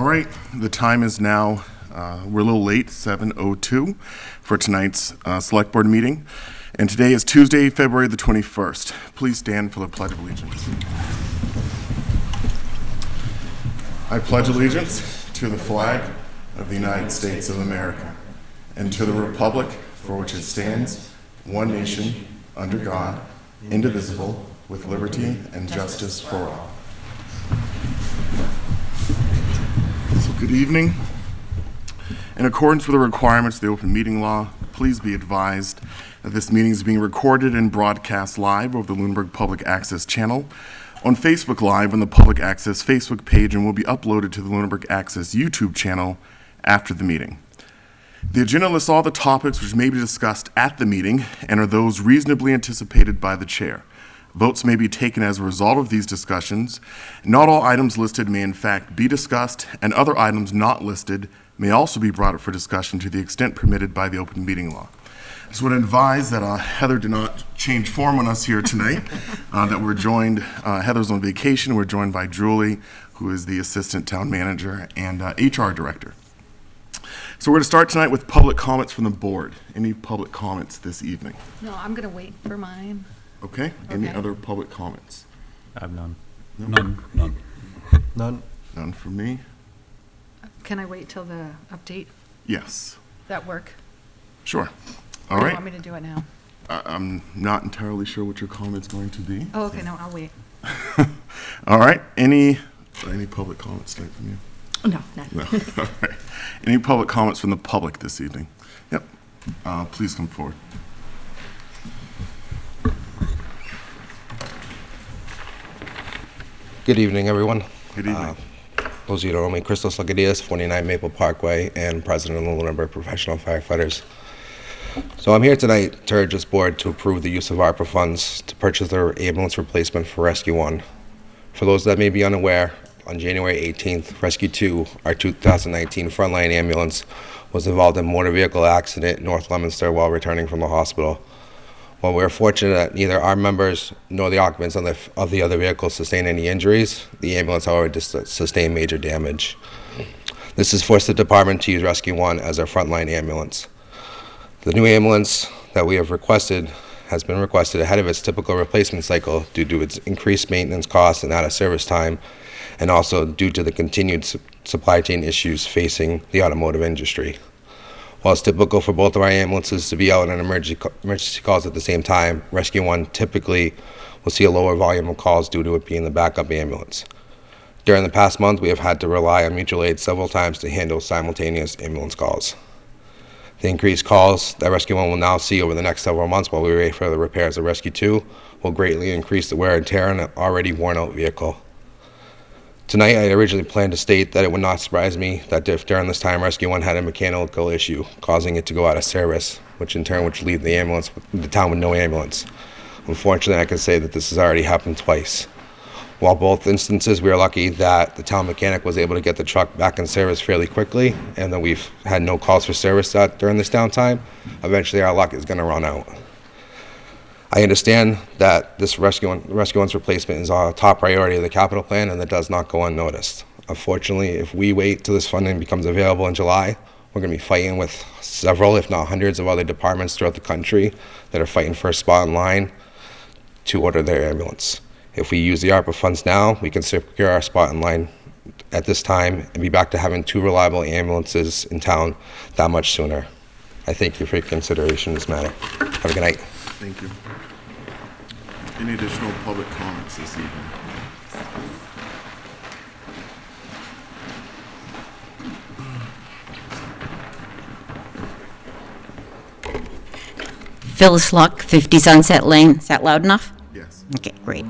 All right, the time is now, we're a little late, 7:02 for tonight's Select Board meeting. And today is Tuesday, February the 21st. Please stand for the Pledge of Allegiance. I pledge allegiance to the flag of the United States of America and to the republic for which it stands, one nation, under God, indivisible, with liberty and justice for all. So good evening. In accordance with the requirements of the open meeting law, please be advised that this meeting is being recorded and broadcast live over the Lunenburg Public Access channel, on Facebook Live on the Public Access Facebook page, and will be uploaded to the Lunenburg Access YouTube channel after the meeting. The agenda lists all the topics which may be discussed at the meeting and are those reasonably anticipated by the chair. Votes may be taken as a result of these discussions. Not all items listed may in fact be discussed, and other items not listed may also be brought up for discussion to the extent permitted by the open meeting law. I just want to advise that Heather did not change form on us here tonight, that we're joined, Heather's on vacation, we're joined by Julie, who is the Assistant Town Manager and HR Director. So we're going to start tonight with public comments from the board. Any public comments this evening? No, I'm going to wait for mine. Okay. Any other public comments? I have none. No? None. None from me? Can I wait till the update? Yes. That work? Sure. All Or do you right. want me to do it now? I'm not entirely sure what your comment's going to be. Oh, okay, no, I'll wait. All right. Any public comments tonight from you? No, nothing. No. All right. Any public comments from the public this evening? Yep. Please come forward. Good evening, everyone. Good evening. Those of you who don't know me, Christos Lagadias, 49 Maple Parkway, and President of the Lunenburg Professional Firefighters. So I'm here tonight to urge this board to approve the use of ARPA funds to purchase their ambulance replacement for Rescue 1. For those that may be unaware, on January 18th, Rescue 2, our 2019 frontline ambulance, was involved in a motor vehicle accident in North Leominster while returning from the hospital. While we are fortunate that neither our members nor the occupants of the other vehicles sustained any injuries, the ambulance, however, sustained major damage. This has forced the department to use Rescue 1 as our frontline ambulance. The new ambulance that we have requested has been requested ahead of its typical replacement cycle due to its increased maintenance costs and out-of-service time, and also due to the continued supply chain issues facing the automotive industry. While it's typical for both of our ambulances to be out on emergency calls at the same time, Rescue 1 typically will see a lower volume of calls due to it being the backup ambulance. During the past month, we have had to rely on mutual aid several times to handle simultaneous ambulance calls. The increased calls that Rescue 1 will now see over the next several months while we wait for the repairs of Rescue 2 will greatly increase the wear and tear on an already worn-out vehicle. Tonight, I originally planned to state that it would not surprise me that if during this time Rescue 1 had a mechanical issue, causing it to go out of service, which in turn would leave the town with no ambulance. Unfortunately, I can say that this has already happened twice. While both instances, we are lucky that the town mechanic was able to get the truck back in service fairly quickly, and that we've had no calls for service during this downtime. Eventually, our luck is going to run out. I understand that this Rescue 1's replacement is our top priority of the capital plan, and that does not go unnoticed. Unfortunately, if we wait till this funding becomes available in July, we're going to be fighting with several, if not hundreds, of other departments throughout the country that are fighting for a spot in line to order their ambulance. If we use the ARPA funds now, we can secure our spot in line at this time and be back to having 2 reliable ambulances in town that much sooner. I thank you for your consideration in this matter. Have a good night. Thank you. Any additional public comments this evening? Phyllis Luck, 50 Sunset Lane. Is that loud enough? Yes. Okay, great.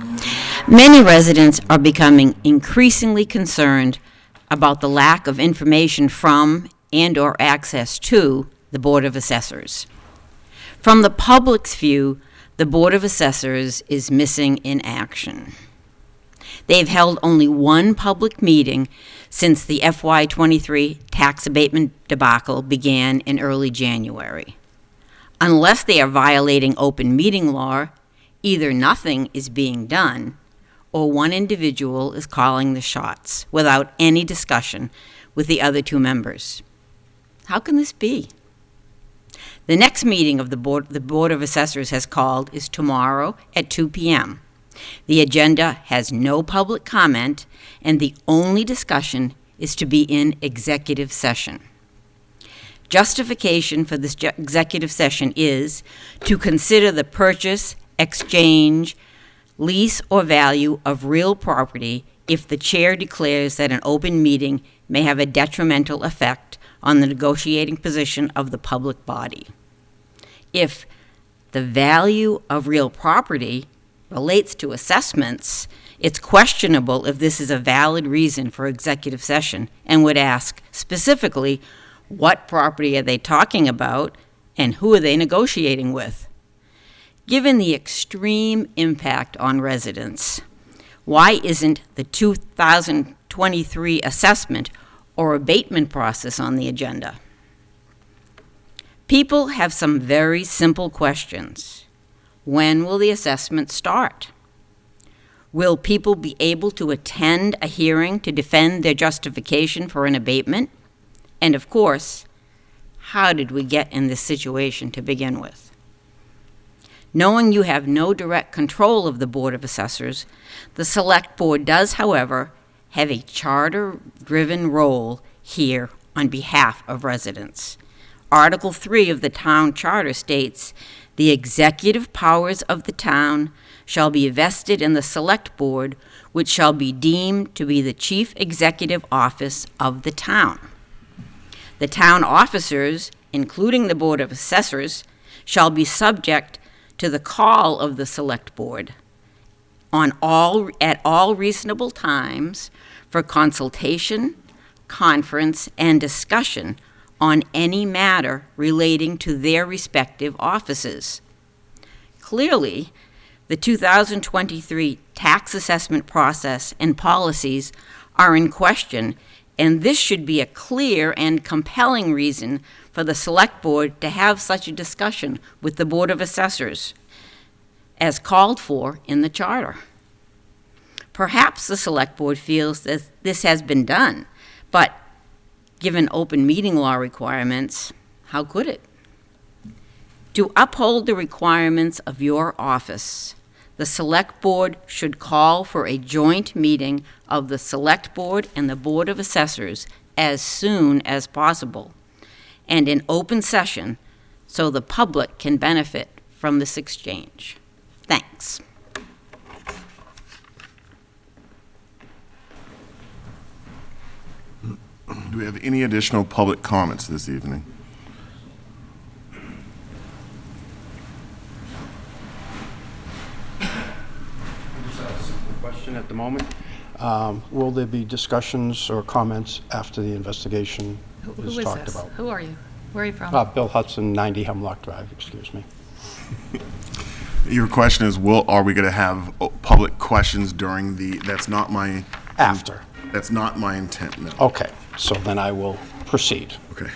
Many residents are becoming increasingly concerned about the lack of information from and/or access to the Board of Assessors. From the public's view, the Board of Assessors is missing in action. They've held only one public meeting since the FY23 tax abatement debacle began in early January. Unless they are violating open meeting law, either nothing is being done or one individual is calling the shots without any discussion with the other two members. How can this be? The next meeting of the Board of Assessors has called is tomorrow at 2 p.m. The agenda has no public comment, and the only discussion is to be in executive session. Justification for this executive session is to consider the purchase, exchange, lease, or value of real property if the chair declares that an open meeting may have a detrimental effect on the negotiating position of the public body. If the value of real property relates to assessments, it's questionable if this is a valid reason for executive session, and would ask specifically, what property are they talking about and who are they negotiating with? Given the extreme impact on residents, why isn't the 2023 assessment or abatement process on the agenda? People have some very simple questions. When will the assessment start? Will people be able to attend a hearing to defend their justification for an abatement? And of course, how did we get in this situation to begin with? Knowing you have no direct control of the Board of Assessors, the Select Board does, however, have a charter-driven role here on behalf of residents. Article 3 of the Town Charter states, "The executive powers of the town shall be vested in the Select Board, which shall be deemed to be the chief executive office of the town. The town officers, including the Board of Assessors, shall be subject to the call of the Select Board at all reasonable times for consultation, conference, and discussion on any matter relating to their respective offices." Clearly, the 2023 tax assessment process and policies are in question, and this should be a clear and compelling reason for the Select Board to have such a discussion with the Board of Assessors, as called for in the Charter. Perhaps the Select Board feels that this has been done, but given open meeting law requirements, how could it? To uphold the requirements of your office, the Select Board should call for a joint meeting of the Select Board and the Board of Assessors as soon as possible, and in open session so the public can benefit from this exchange. Thanks. Do we have any additional public comments this evening? Just a simple question at the moment. Will there be discussions or comments after the investigation Who is is talked this? about? Who are you? Where are you from? Bill Hudson, 90 Hemlock Drive, excuse me. Your question is, are we going to have public questions during that's not my... After. That's not my intent, no. Okay, so then I will proceed. Okay.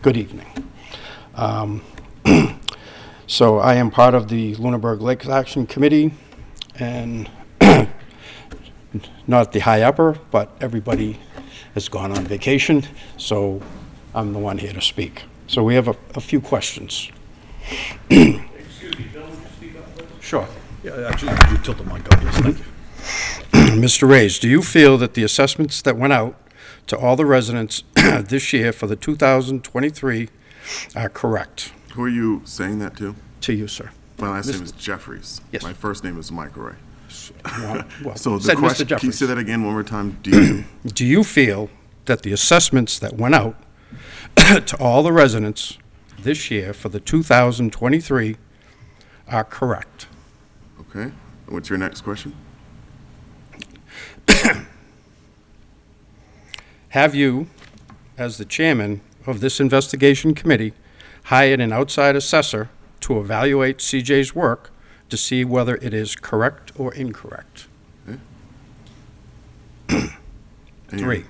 Good evening. So I am part of the Lunenburg Lake Action Committee, and not the high upper, but everybody has gone on vacation, so I'm the one here to speak. So we have a few questions. Excuse me, Bill, would you speak up, please? Sure. Yeah, actually, you tilt the mic up, yes, thank you. Mr. Reyes, do you feel that the assessments that went out to all the residents this year for the 2023 are correct? Who are you saying that to? To you, sir. My last name is Jeffries. Yes. My first name is Michael Ray. Well, So the said Mr. question, can you Jeffries. say that again one more time? Do you? Do you feel that the assessments that went out to all the residents this year for the 2023 are correct? Okay. What's your next question? Have you, as the chairman of this investigation committee, hired an outside assessor to evaluate CJ's work to see whether it is correct or incorrect? And 3,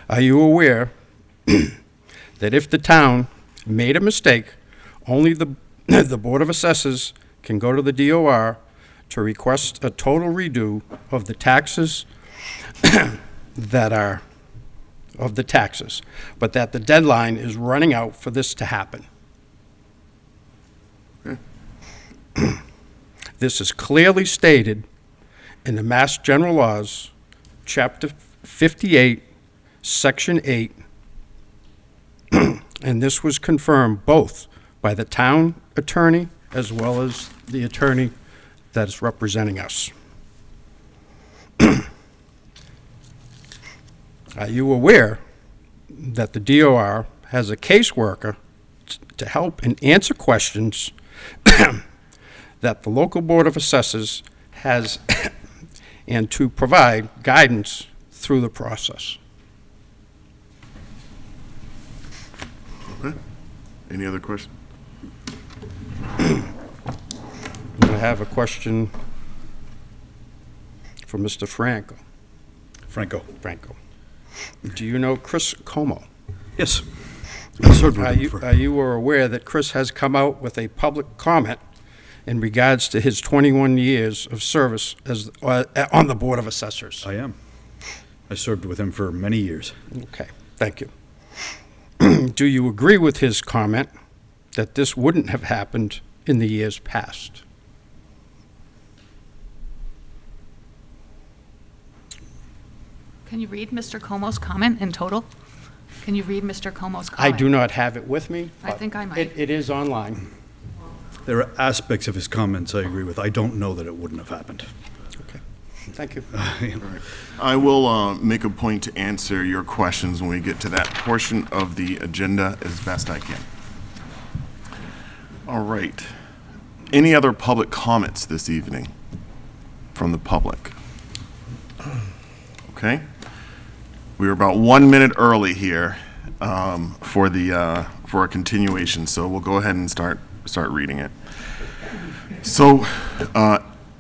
are you aware that if the town made a mistake, only the Board of Assessors can go to the DOR to request a total redo of the taxes that are of the taxes, but that the deadline is running out for this to happen. This is clearly stated in the Mass General Laws, Chapter 58, Section 8, and this was confirmed both by the town attorney as well as the attorney that's representing us. Are you aware that the DOR has a caseworker to help and answer questions that the local Board of Assessors has and to provide guidance through the process? Okay. Any other questions? I have a question for Mr. Franco. Franco. Do you know Chris Como? Yes. I served with Are him you, for. are you aware that Chris has come out with a public comment in regards to his 21 years of service as, on the Board of Assessors? I am. I served with him for many years. Okay, thank you. Do you agree with his comment that this wouldn't have happened in the years past? Can you read Mr. Como's comment in total? Can you read Mr. Como's I comment? do not have it with me. I think I might. It is online. There are aspects of his comments I agree with. I don't know that it wouldn't have happened. Okay, thank you. I will make a point to answer your questions when we get to that portion of the agenda as best I can. All right. Any other public comments this evening from the public? Okay. We were about 1 minute early here for a continuation, so we'll go ahead and start reading it. So,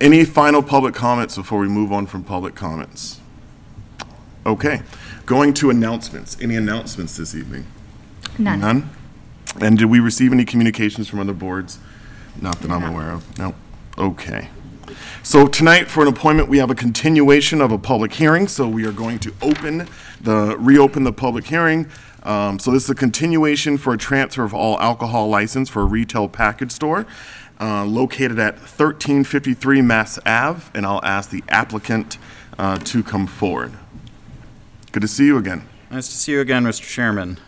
any final public comments before we move on from public comments? Okay, going to announcements. Any announcements this evening? None. None? And did we receive any communications from other boards? Not that I'm aware of. No. Okay. So tonight, for an appointment, we have a continuation of a public hearing, so we are going to reopen the public hearing. So this is a continuation for a transfer of all alcohol license for a retail package store located at 1353 Mass Ave, and I'll ask the applicant to come forward. Good to see you again. Nice to see you again, Mr. Chairman.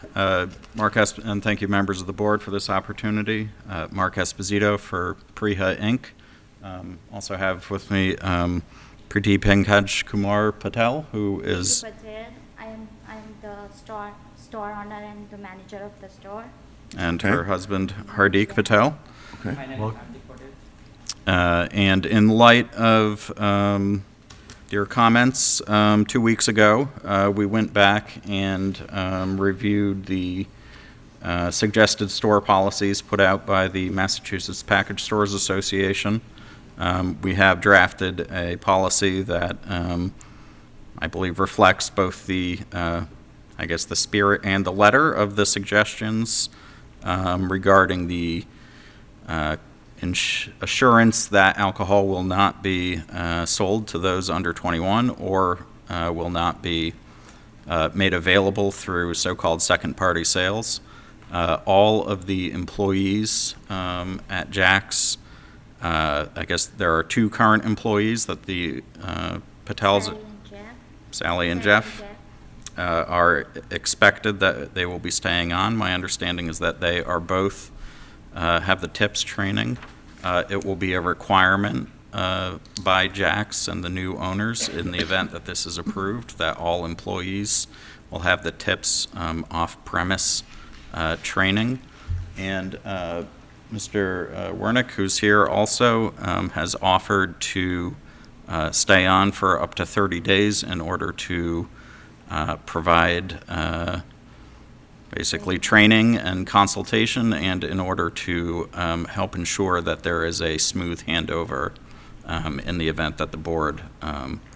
Mark and thank you, members of the board, for this opportunity. Mark Esposito for Priha Inc. Also have with me Pradeep Pankaj Kumar Patel, who is... Patel. I'm the store owner and the manager of the store. And Okay. her husband, Hardik Patel. Okay. And in light of your comments 2 weeks ago, we went back and reviewed the suggested store policies put out by the Massachusetts Package Stores Association. We have drafted a policy that I believe reflects both the, the spirit and the letter of the suggestions regarding the assurance that alcohol will not be sold to those under 21 or will not be made available through so-called second-party sales. All of the employees at Jack's, I guess there are 2 current employees that the Patels, Sally and Jeff, are expected that they will be staying on. My understanding is that they are both have the TIPS training. It will be a requirement by Jack's and the new owners in the event that this is approved that all employees will have the TIPS off-premise training. And Mr. Wernick, who's here also, has offered to stay on for up to 30 days in order to provide basically training and consultation, and in order to help ensure that there is a smooth handover in the event that the board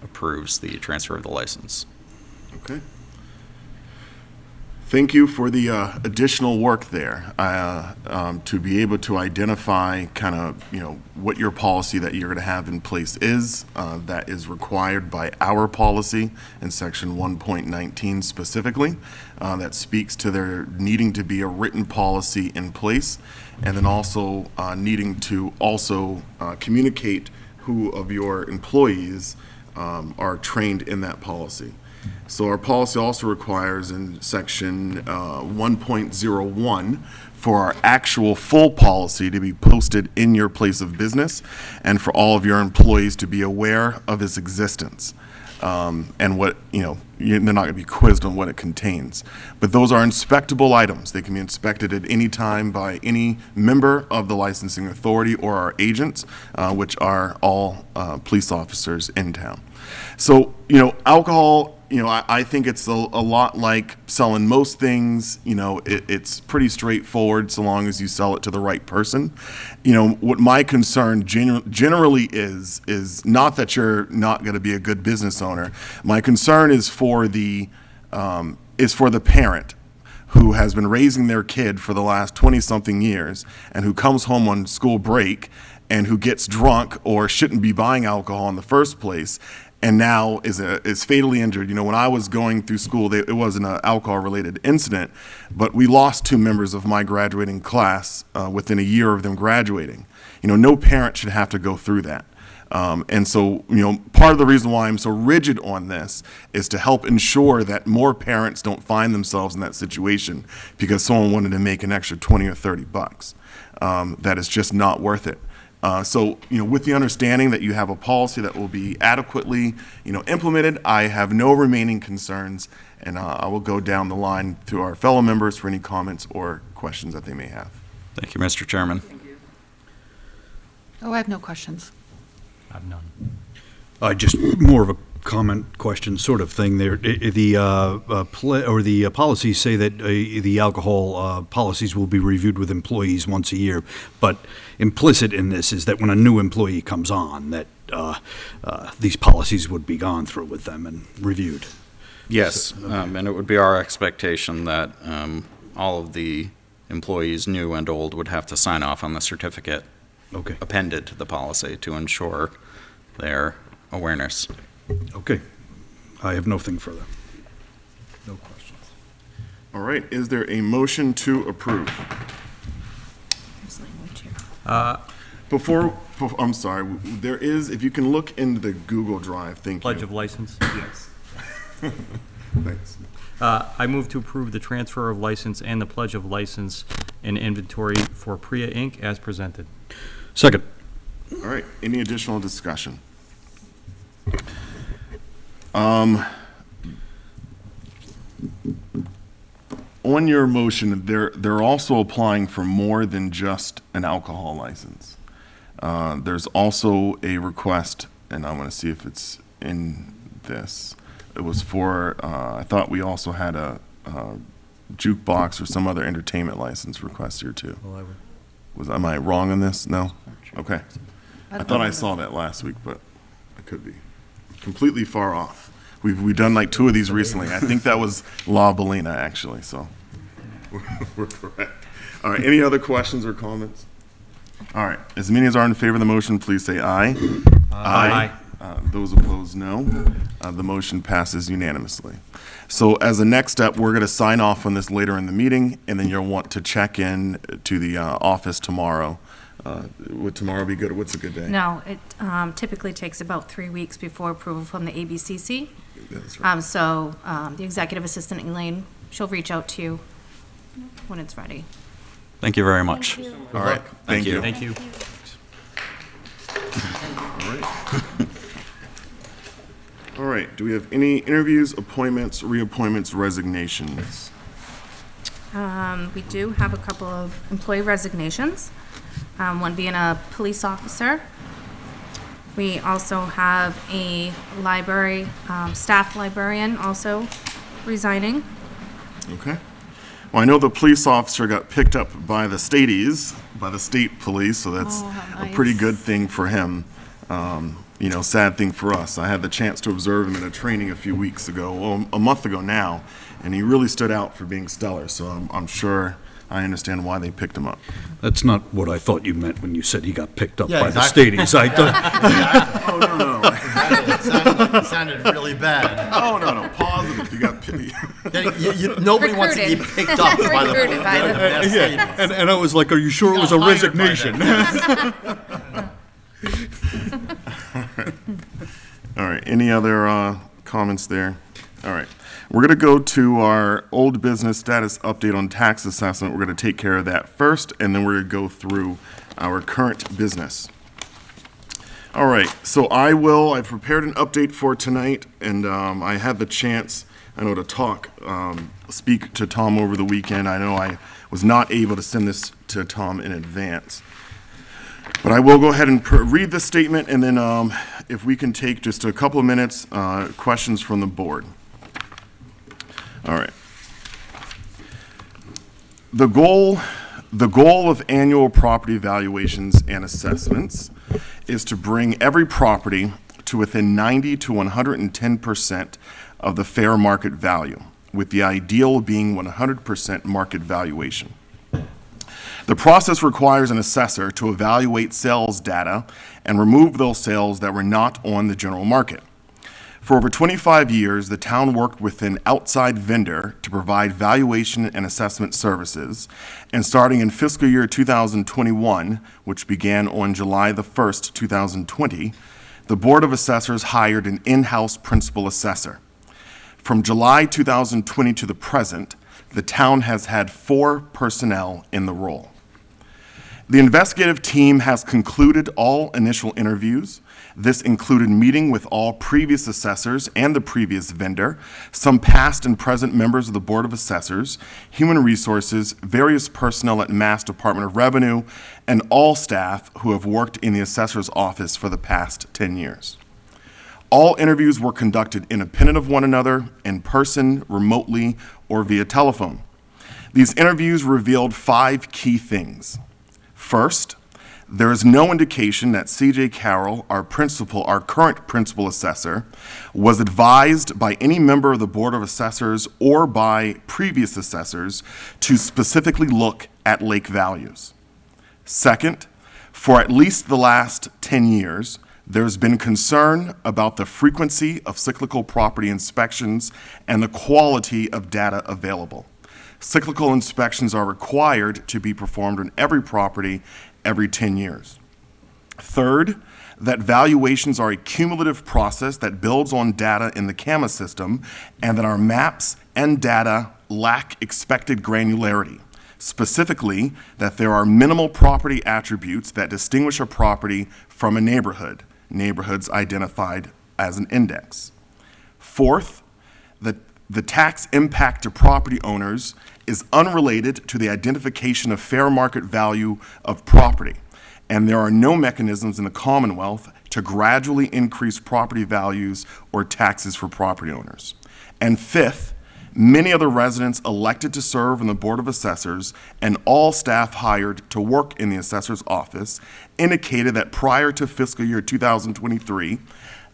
approves the transfer of the license. Okay. Thank you for the additional work there to be able to identify kind of, what your policy that you're going to have in place is. That is required by our policy in section 1.19 specifically. That speaks to there needing to be a written policy in place, and then also needing to also communicate who of your employees are trained in that policy. So our policy also requires in section 1.01 for our actual full policy to be posted in your place of business and for all of your employees to be aware of its existence. And what, they're not going to be quizzed on what it contains. But those are inspectable items. They can be inspected at any time by any member of the licensing authority or our agents, which are all police officers in town. So, alcohol, I think it's a lot like selling most things. It's pretty straightforward so long as you sell it to the right person. What my concern generally is not that you're not going to be a good business owner. My concern is for the parent who has been raising their kid for the last 20-something years and who comes home on school break and who gets drunk or shouldn't be buying alcohol in the first place, and now is fatally injured. When I was going through school, it wasn't an alcohol-related incident, but we lost 2 members of my graduating class within a year of them graduating. No parent should have to go through that. And so, part of the reason why I'm so rigid on this is to help ensure that more parents don't find themselves in that situation because someone wanted to make an extra 20 or 30 bucks. That is just not worth it. So, with the understanding that you have a policy that will be adequately, implemented, I have no remaining concerns, and I will go down the line to our fellow members for any comments or questions that they may have. Thank you, Mr. Chairman. Oh, I have no questions. I have none. Just more of a comment, question sort of thing there. The policies say that the alcohol policies will be reviewed with employees once a year, but implicit in this is that when a new employee comes on, that these policies would be gone through with them and reviewed. Yes, and it would be our expectation that all of the employees, new and old, would have to sign off on the certificate Okay. appended to the policy to ensure their awareness. Okay. I have nothing further. No questions. All right, is there a motion to approve? I'm sorry, there is, if you can look into the Google Drive, thank you. Pledge of license. Yes. Thanks. I move to approve the transfer of license and the pledge of license and inventory for Priya Inc. as presented. Second. All right, any additional discussion? On your motion, they're also applying for more than just an alcohol license. There's also a request, and I'm going to see if it's in this. It was for, I thought we also had a jukebox or some other entertainment license request here too. Am I wrong on this? No? Okay. I thought I saw that last week, but I could be completely far off. We've done like 2 of these recently. I think that was La Bellina, actually, so we're correct. All right, any other questions or comments? All right, as many as are in favor of the motion, please say aye. Aye. Those opposed, no. The motion passes unanimously. So as a next step, we're going to sign off on this later in the meeting, and then you'll want to check in to the office tomorrow. Would tomorrow be good, or what's a good day? No, it typically takes about 3 weeks before approval from the ABCC. That's right. So the executive assistant, Elaine, she'll reach out to you when it's ready. Thank you very much. Thank you. All right, thank you. Thank you. All right, do we have any interviews, appointments, reappointments, resignations? We do have a couple of employee resignations, one being a police officer. We also have a library, staff librarian also resigning. Okay. Well, I know the police officer got picked up by the stateies, by the state police, so that's Oh, how a pretty nice. good thing for him. sad thing for us. I had the chance to observe him in a training a few weeks ago, well, a month ago now, and he really stood out for being stellar. So I'm sure I understand why they picked him up. That's not what I thought you meant when you said he got picked up Yeah, by exactly. the Stadies. I thought, Oh, no. It sounded really bad. Oh, no. Positive. You got pity. Nobody wants to be Recruited. picked up by the Recruited by the- best yeah, ladies. and I was like, are you sure it was a got hired by resignation? All right. Any other comments there? All right. We're going to go to our old business status update on tax assessment. We're going to take care of that first, and then we're going to go through our current business. All right. So I've prepared an update for tonight, and I had the chance, to speak to Tom over the weekend. I know I was not able to send this to Tom in advance. But I will go ahead and read the statement, and then if we can take just a couple of minutes, questions from the board. All right. The goal of annual property valuations and assessments is to bring every property to within 90 to 110% of the fair market value, with the ideal being 100% market valuation. The process requires an assessor to evaluate sales data and remove those sales that were not on the general market. For over 25 years, the town worked with an outside vendor to provide valuation and assessment services, and starting in fiscal year 2021, which began on July the 1st, 2020, the Board of Assessors hired an in-house principal assessor. From July 2020 to the present, the town has had 4 personnel in the role. The investigative team has concluded all initial interviews. This included meeting with all previous assessors and the previous vendor, some past and present members of the Board of Assessors, Human Resources, various personnel at Mass Department of Revenue, and all staff who have worked in the assessor's office for the past 10 years. All interviews were conducted independent of one another, in person, remotely, or via telephone. These interviews revealed 5 key things. First, there is no indication that C.J. Carroll, our current principal assessor, was advised by any member of the Board of Assessors or by previous assessors to specifically look at lake values. Second, for at least the last 10 years, there's been concern about the frequency of cyclical property inspections and the quality of data available. Cyclical inspections are required to be performed on every property every 10 years. Third, that valuations are a cumulative process that builds on data in the CAMA system, and that our maps and data lack expected granularity. Specifically, that there are minimal property attributes that distinguish a property from a neighborhood, neighborhoods identified as an index. Fourth, that the tax impact to property owners is unrelated to the identification of fair market value of property, and there are no mechanisms in the Commonwealth to gradually increase property values or taxes for property owners. And fifth, many of the residents elected to serve on the Board of Assessors and all staff hired to work in the assessor's office indicated that prior to fiscal year 2023,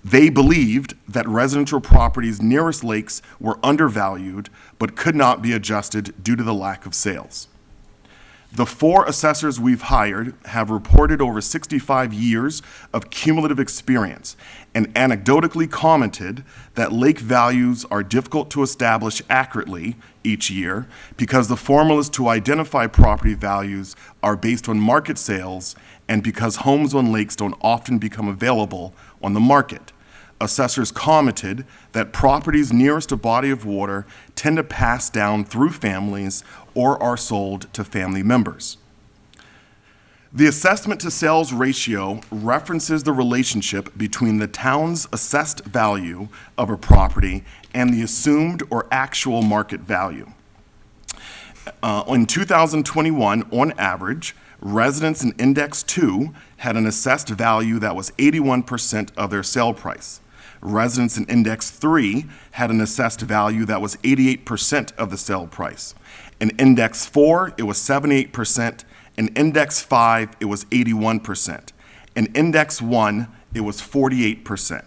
they believed that residential properties nearest lakes were undervalued but could not be adjusted due to the lack of sales. The 4 assessors we've hired have reported over 65 years of cumulative experience and anecdotally commented that lake values are difficult to establish accurately each year because the formulas to identify property values are based on market sales and because homes on lakes don't often become available on the market. Assessors commented that properties nearest a body of water tend to pass down through families or are sold to family members. The assessment to sales ratio references the relationship between the town's assessed value of a property and the assumed or actual market value. In 2021, on average, residents in Index 2 had an assessed value that was 81% of their sale price. Residents in Index 3 had an assessed value that was 88% of the sale price. In Index 4, it was 78%. In Index 5, it was 81%. In Index 1, it was 48%.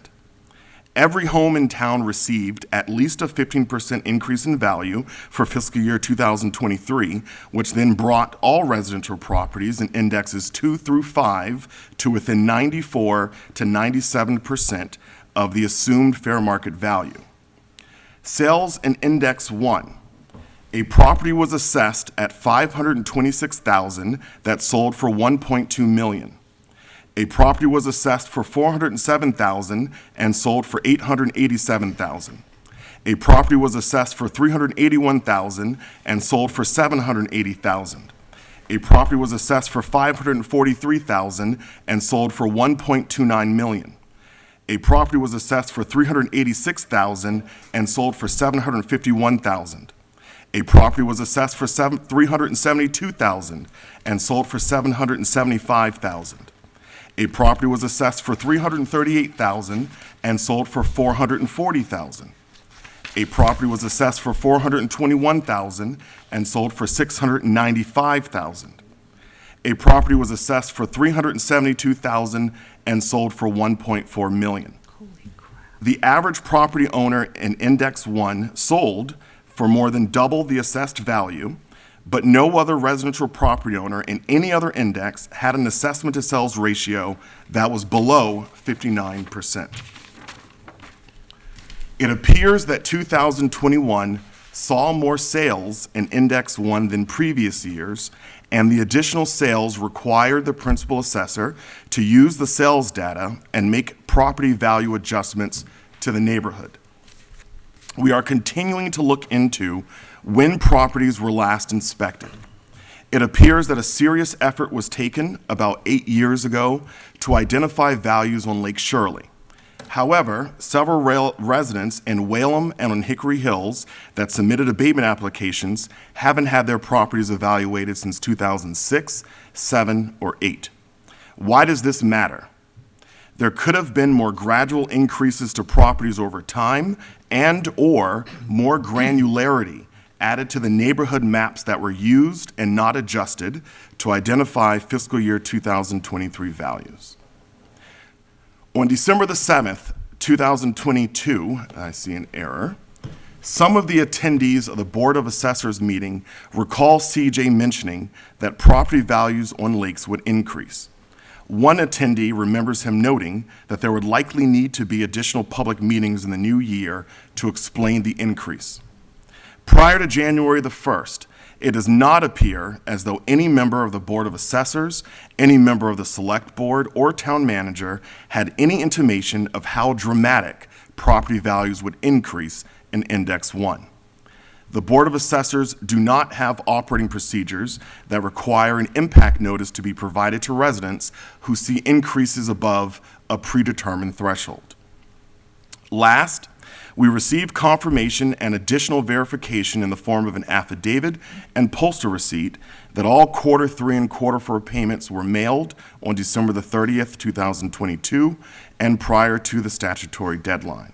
Every home in town received at least a 15% increase in value for fiscal year 2023, which then brought all residential properties in indexes 2 through 5 to within 94 to 97% of the assumed fair market value. Sales in Index 1. A property was assessed at $526,000 that sold for $1.2 million. A property was assessed for $407,000 and sold for $887,000. A property was assessed for $381,000 and sold for $780,000. A property was assessed for $543,000 and sold for $1.29 million. A property was assessed for $386,000 and sold for $751,000. A property was assessed for $372,000 and sold for $775,000. A property was assessed for $338,000 and sold for $440,000. A property was assessed for $421,000 and sold for $695,000. A property was assessed for $372,000 and sold for $1.4 million. The average property owner in Index 1 sold for more than double the assessed value, but no other residential property owner in any other index had an assessment to sales ratio that was below 59%. It appears that 2021 saw more sales in Index 1 than previous years, and the additional sales required the principal assessor to use the sales data and make property value adjustments to the neighborhood. We are continuing to look into when properties were last inspected. It appears that a serious effort was taken about 8 years ago to identify values on Lake Shirley. However, several residents in Whalum and on Hickory Hills that submitted abatement applications haven't had their properties evaluated since 2006, 7, or 8. Why does this matter? There could have been more gradual increases to properties over time and/or more granularity added to the neighborhood maps that were used and not adjusted to identify fiscal year 2023 values. On December the 7th, 2022, I see an error. Some of the attendees of the Board of Assessors meeting recall CJ mentioning that property values on lakes would increase. One attendee remembers him noting that there would likely need to be additional public meetings in the new year to explain the increase. Prior to January the 1st, it does not appear as though any member of the Board of Assessors, any member of the Select Board, or Town Manager had any intimation of how dramatic property values would increase in Index 1. The Board of Assessors do not have operating procedures that require an impact notice to be provided to residents who see increases above a predetermined threshold. Last, we received confirmation and additional verification in the form of an affidavit and postal receipt that all quarter 3 and quarter 4 payments were mailed on December the 30th, 2022, and prior to the statutory deadline.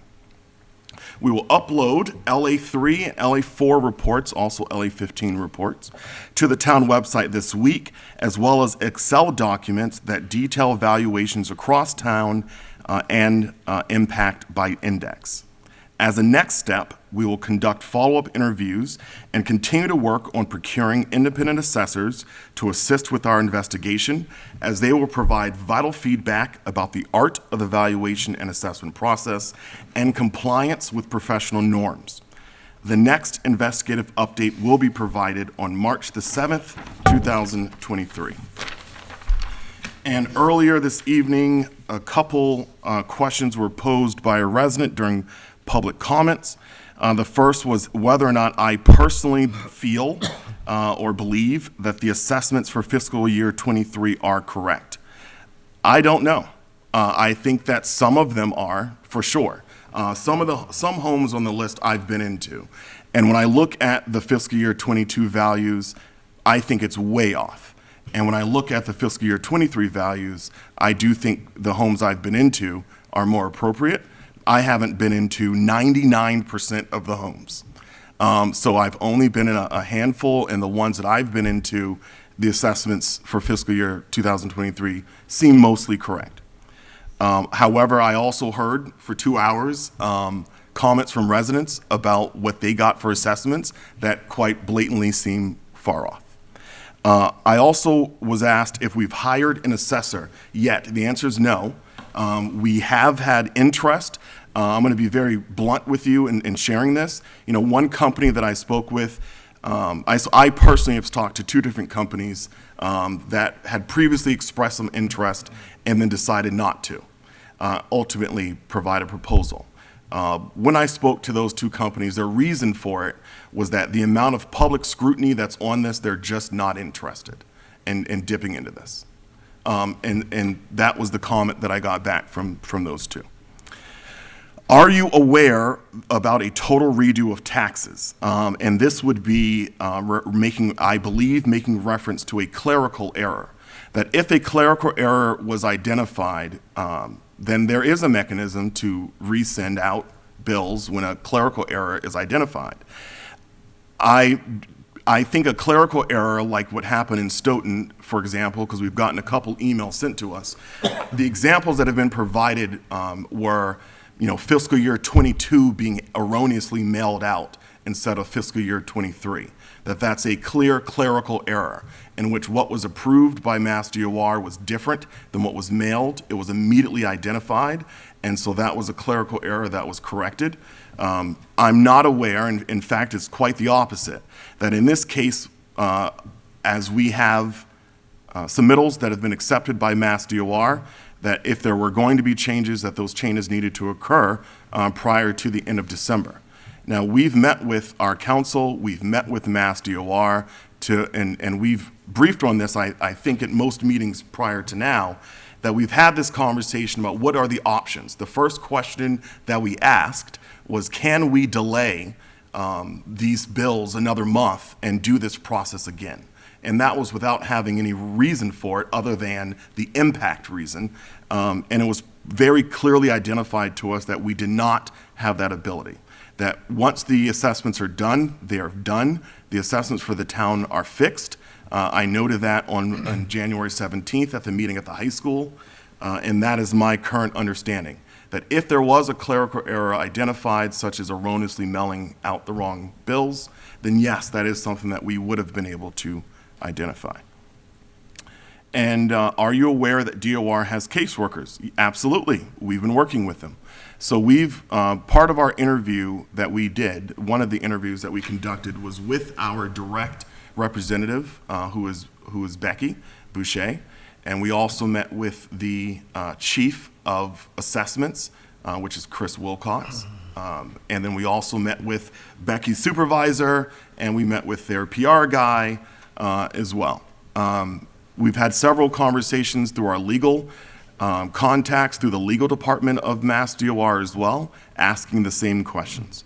We will upload LA3 and LA4 reports, also LA15 reports, to the town website this week, as well as Excel documents that detail valuations across town and impact by index. As a next step, we will conduct follow-up interviews and continue to work on procuring independent assessors to assist with our investigation, as they will provide vital feedback about the art of the valuation and assessment process and compliance with professional norms. The next investigative update will be provided on March the 7th, 2023. And earlier this evening, a couple questions were posed by a resident during public comments. The first was whether or not I personally feel or believe that the assessments for fiscal year 23 are correct. I don't know. I think that some of them are, for sure. Some homes on the list I've been into, and when I look at the fiscal year 22 values, I think it's way off. And when I look at the fiscal year 23 values, I do think the homes I've been into are more appropriate. I haven't been into 99% of the homes. So I've only been in a handful, and the ones that I've been into, the assessments for fiscal year 2023 seem mostly correct. However, I also heard for 2 hours comments from residents about what they got for assessments that quite blatantly seem far off. I also was asked if we've hired an assessor yet. The answer is no. We have had interest. I'm going to be very blunt with you in sharing this. You know, one company that I spoke with, I personally have talked to 2 different companies that had previously expressed some interest and then decided not to ultimately provide a proposal. When I spoke to those 2 companies, their reason for it was that the amount of public scrutiny that's on this, they're just not interested in dipping into this. And that was the comment that I got back from those 2. Are you aware about a total redo of taxes? And this would be making reference to a clerical error. That if a clerical error was identified, then there is a mechanism to resend out bills when a clerical error is identified. I think a clerical error like what happened in Stoughton, for example, because we've gotten a couple emails sent to us, the examples that have been provided were, you know, fiscal year 22 being erroneously mailed out instead of fiscal year 23. That's a clear clerical error in which what was approved by Mass DOR was different than what was mailed. It was immediately identified, and so that was a clerical error that was corrected. I'm not aware, and in fact it's quite the opposite, that in this case, as we have submittals that have been accepted by Mass DOR, that if there were going to be changes, that those changes needed to occur prior to the end of December. Now, we've met with our council, we've met with Mass DOR, and we've briefed on this, I think, at most meetings prior to now, that we've had this conversation about what are the options. The first question that we asked was, can we delay these bills another month and do this process again? And that was without having any reason for it other than the impact reason. And it was very clearly identified to us that we did not have that ability. That once the assessments are done, they are done. The assessments for the town are fixed. I noted that on January 17th at the meeting at the high school, and that is my current understanding. That if there was a clerical error identified, such as erroneously mailing out the wrong bills, then yes, that is something that we would have been able to identify. And are you aware that DOR has caseworkers? Absolutely, we've been working with them. So we've, part of our interview that we did, one of the interviews that we conducted was with our direct representative, who is Becky Boucher, and we also met with the chief of assessments, which is Chris Wilcox, and then we also met with Becky's supervisor, and we met with their PR guy as well. We've had several conversations through our legal contacts, through the legal department of Mass DOR as well, asking the same questions.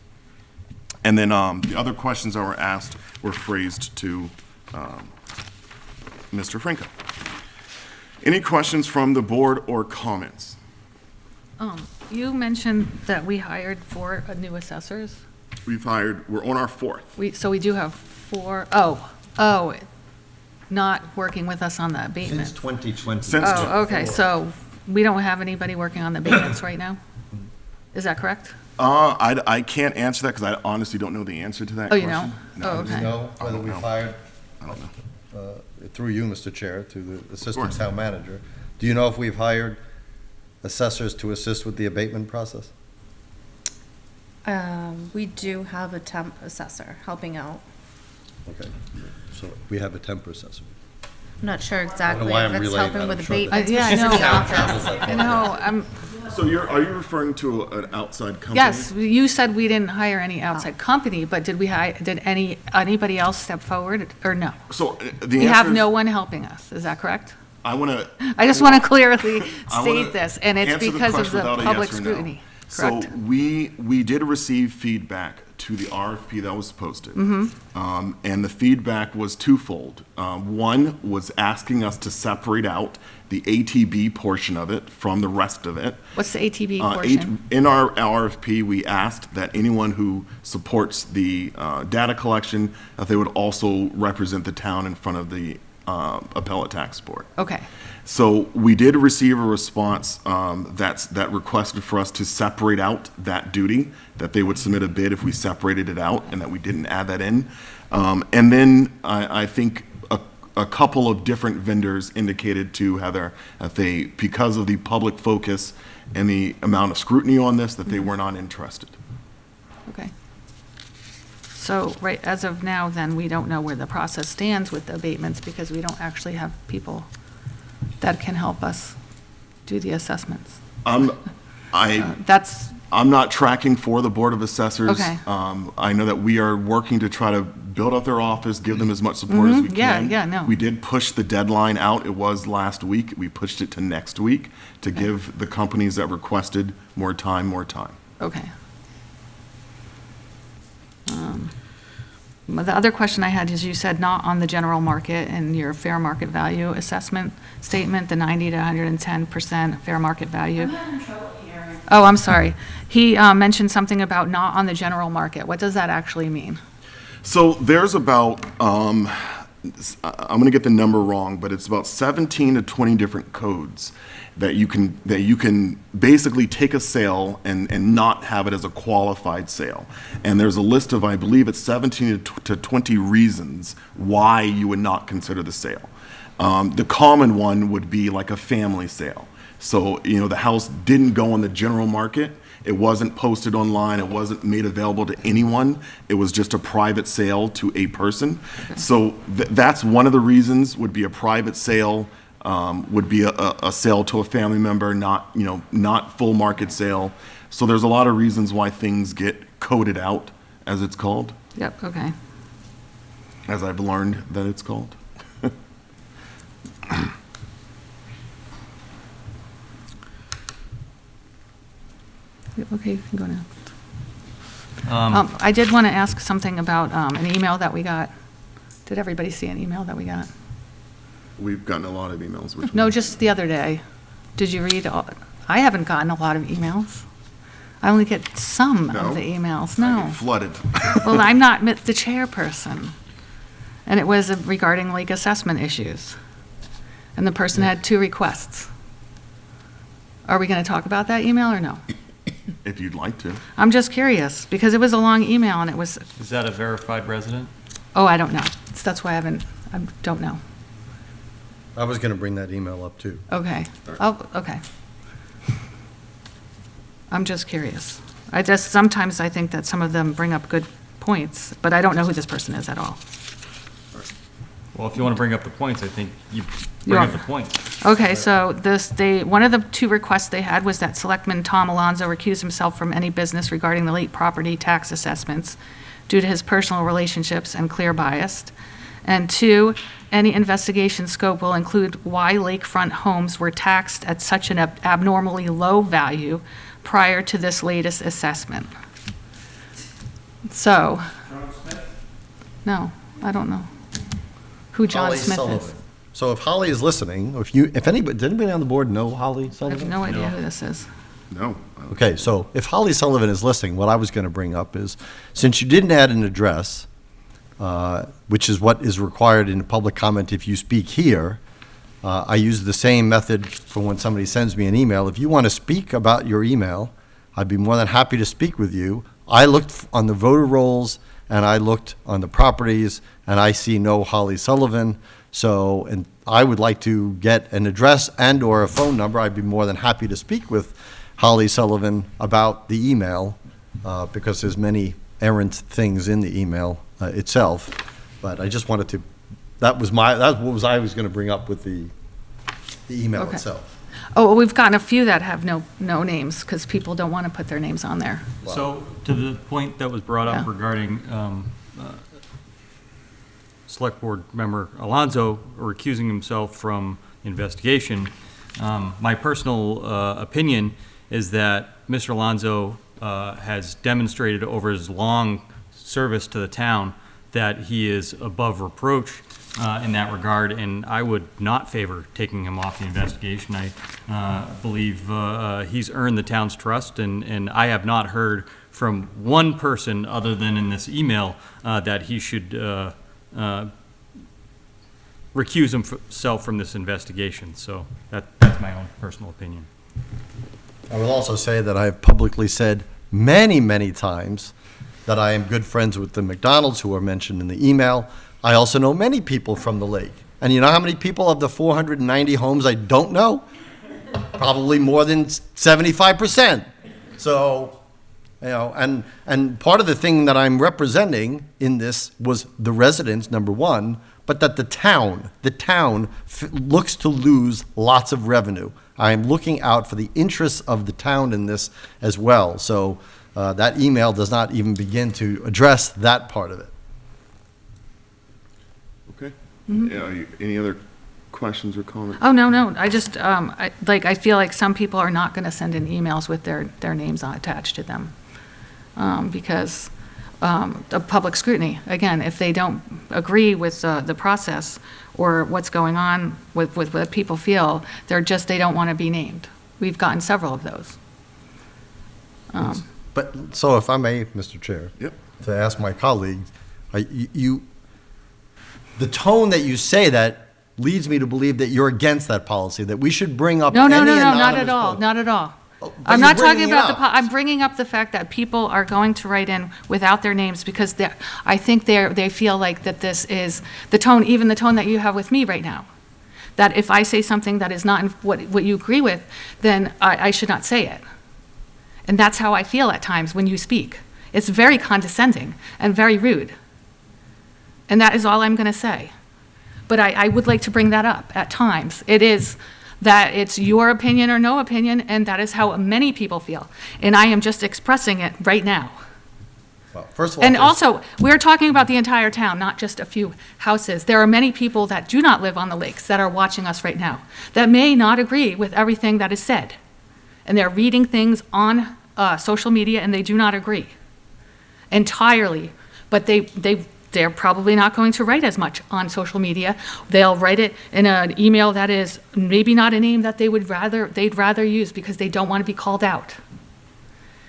And then the other questions that were asked were phrased to Mr. Franco. Any questions from the board or comments? You mentioned that we hired 4 new assessors. We're on our 4th. So we do have 4, not working with us on the abatement. Since 2020. Oh, okay, so we don't have anybody working on the abatements right now? Is that correct? I can't answer that because I honestly don't know the answer to that Oh, question. you don't? No, Oh, Do you okay. know whether don't we know. hired, I don't know. through you, Mr. Chair, to the assistant course. town manager, do you know if we've hired assessors to assist with the abatement process? We do have a temp assessor helping out. Okay, so we have a temp assessor. I'm not sure exactly why if I'm it's relaying helping that. with I'm sure that- abatements. Yeah, I but she's in know. the office. I know, So are you referring to an outside company? yes, you said we didn't hire any outside company, but did anybody else step forward, or no? So the We have answer is- no one helping us, is that correct? I want to. I just want to clearly I wanna state this, and it's answer the because of question the without a public yes or no. scrutiny, correct? So we did receive feedback to the RFP that was posted. Mm-hmm. And the feedback was twofold. One was asking us to separate out the ATB portion of it from the rest of it. What's the ATB Uh, portion? In our RFP, we asked that anyone who supports the data collection, that they would also represent the town in front of the appellate tax board. Okay, So we did receive a response that requested for us to separate out that duty, that they would submit a bid if we separated it out and that we didn't add that in. And then I think a couple of different vendors indicated to Heather that they, because of the public focus and the amount of scrutiny on this, that they were not interested. okay. So, right, as of now, then, we don't know where the process stands with the abatements because we don't actually have people that can help us do the assessments. That's, I'm not tracking for the Board of Assessors. Okay. I know that we are working to try to build up their office, give them as much support as we can. Yeah, no. We did push the deadline out. It was last week. We pushed it to next week to give the companies that requested more time. okay. The other question I had is you said not on the general market and your fair market value assessment statement, the 90 to 110% fair market value. Oh, I'm sorry. He mentioned something about not on the general market. What does that actually mean? So there's about, I'm going to get the number wrong, but it's about 17 to 20 different codes that you can basically take a sale and not have it as a qualified sale. And there's a list of, I believe it's 17 to 20 reasons why you would not consider the sale. The common one would be like a family sale. So, the house didn't go on the general market. It wasn't posted online. It wasn't made available to anyone. It was just a private sale to a person. So that's one of the reasons, would be a private sale, would be a sale to a family member, not full market sale. So there's a lot of reasons why things get coded out, as it's called, Yep, okay. as I've learned that it's called. Okay, you can go now. I did want to ask something about an email that we got. Did everybody see an email that we got? We've gotten a lot of emails. Which No, one? just the other day. Did you read all? I haven't gotten a lot of emails. I only get some No? of the emails. I No. get flooded. Well, I'm not the chairperson. And it was regarding lake assessment issues. And the person had 2 requests. Are we going to talk about that email or no? If you'd like to. I'm just curious, because it was a long email and it was, Is that a verified resident? oh, I don't know. That's why I don't know. I was going to bring that email up too. Okay. Oh, okay. I'm just curious. Sometimes I think that some of them bring up good points, but I don't know who this person is at all. Well, if you want to bring up the points, I think you You bring are- up the points. Okay, so one of the 2 requests they had was that Selectman Tom Alonso recuse himself from any business regarding the late property tax assessments due to his personal relationships and clear bias. And 2, any investigation scope will include why lakefront homes were taxed at such an abnormally low value prior to this latest assessment. So. No, I don't know who John Holly Smith Sullivan. is. So if Holly is listening, if anybody, did anybody on the board know Holly I have Sullivan? no idea who this is. No. Okay, so if Holly Sullivan is listening, what I was going to bring up is, since you didn't add an address, which is what is required in public comment if you speak here, I use the same method for when somebody sends me an email. If you want to speak about your email, I'd be more than happy to speak with you. I looked on the voter rolls and I looked on the properties and I see no Holly Sullivan. So, and I would like to get an address and/or a phone number. I'd be more than happy to speak with Holly Sullivan about the email, because there's many errant things in the email itself. But I just wanted to, that's what I was going to bring up with the email Okay. itself. Oh, well, we've gotten a few that have no names because people don't want to put their names on there. So, to the point that was brought up Yeah. regarding Select Board Member Alonso recusing himself from investigation, my personal opinion is that Mr. Alonso has demonstrated over his long service to the town that he is above reproach in that regard, and I would not favor taking him off the investigation. I believe he's earned the town's trust, and I have not heard from one person other than in this email that he should recuse himself from this investigation. So that's my own personal opinion. I will also say that I have publicly said many, many times that I am good friends with the McDonald's who are mentioned in the email. I also know many people from the lake. And you know how many people of the 490 homes I don't know? Probably more than 75%. So, you know, and part of the thing that I'm representing in this was the residents, number one, but that the town looks to lose lots of revenue. I am looking out for the interests of the town in this as well. So that email does not even begin to address that part of it. Okay. Yeah, any other questions or comments? Oh, no. I just, I feel like some people are not going to send in emails with their names attached to them because of public scrutiny. Again, if they don't agree with the process or what's going on with what people feel, they don't want to be named. We've gotten several of those. But, so if I may, Mr. Chair. Yep. To ask my colleagues, the tone that you say that leads me to believe that you're against that policy, that we should bring up No, any not anonymous at all, post. not at all. But I'm you're not talking bringing it about up. I'm bringing up the fact that people are going to write in without their names because I think they feel like that this is the tone, even the tone that you have with me right now. That if I say something that is not in what you agree with, then I should not say it. And that's how I feel at times when you speak. It's very condescending and very rude. And that is all I'm going to say. But I would like to bring that up at times. It is that it's your opinion or no opinion, and that is how many people feel. And I am just expressing it right now. Well, first of all, And there's- also, we're talking about the entire town, not just a few houses. There are many people that do not live on the lakes that are watching us right now that may not agree with everything that is said. And they're reading things on social media and they do not agree entirely. But they're probably not going to write as much on social media. They'll write it in an email that is maybe not a name that they'd rather use because they don't want to be called out.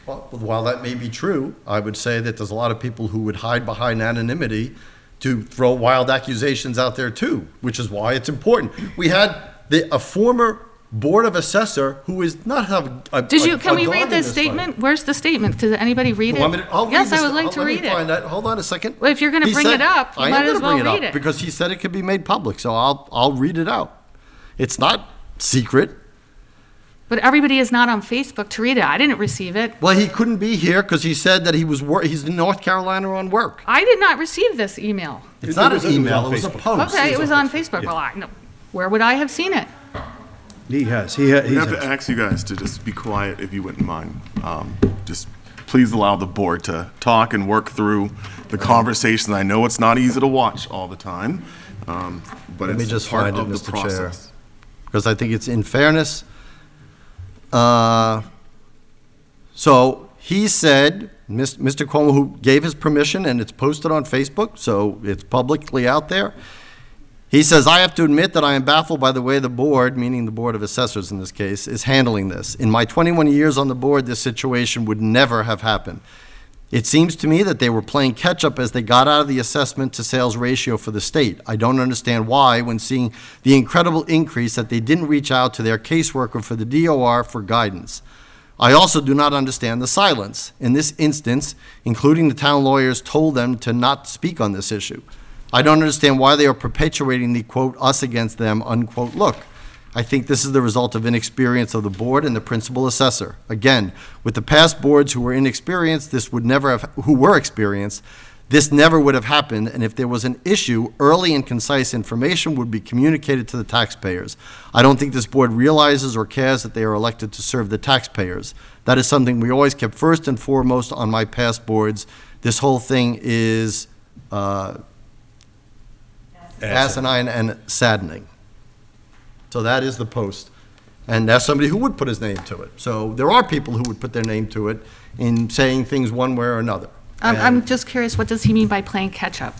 Well, while that may be true, I would say that there's a lot of people who would hide behind anonymity to throw wild accusations out there too, which is why it's important. We had a former Board of Assessor who is not having a Can we dog read in this fight. statement? Where's the statement? Does anybody read it? I'll read Yes, this. I would like to Let me read find it. that. Hold on a second. Well, if you're gonna He bring said- it up, you I am might gonna as well bring read it. Because he said it could be made public, so I'll read it out. It's not secret. But everybody is not on Facebook to read it. I didn't receive it. Well, he couldn't be here because he said that he's in North Carolina on work. I did not receive this email. It's not was an on email, it was a Facebook. post. Okay, it was on Facebook. Well, where would I have seen it? He has. We have to ask you guys to just be quiet if you wouldn't mind. Just please allow the board to talk and work through the conversation. I know it's not easy to watch all the time, but Let me it's just part find it, of the Mr. Chair. process. Because I think it's in fairness. So he said, Mr. Cuomo, who gave his permission, and it's posted on Facebook, so it's publicly out there. He says, I have to admit that I am baffled by the way the board, meaning the Board of Assessors in this case, is handling this. In my 21 years on the board, this situation would never have happened. It seems to me that they were playing catch-up as they got out of the assessment to sales ratio for the state. I don't understand why, when seeing the incredible increase, that they didn't reach out to their caseworker for the DOR for guidance. I also do not understand the silence. In this instance, including the town lawyers told them to not speak on this issue. I don't understand why they are perpetuating the, quote, us against them, unquote, look. I think this is the result of inexperience of the board and the principal assessor. Again, with the past boards who were inexperienced, who were experienced, this never would have happened, and if there was an issue, early and concise information would be communicated to the taxpayers. I don't think this board realizes or cares that they are elected to serve the taxpayers. That is something we always kept first and foremost on my past boards. This whole thing is asinine and saddening. So that is the post. And that's somebody who would put his name to it. So there are people who would put their name to it in saying things one way or another. I'm just curious, what does he mean by playing catch-up?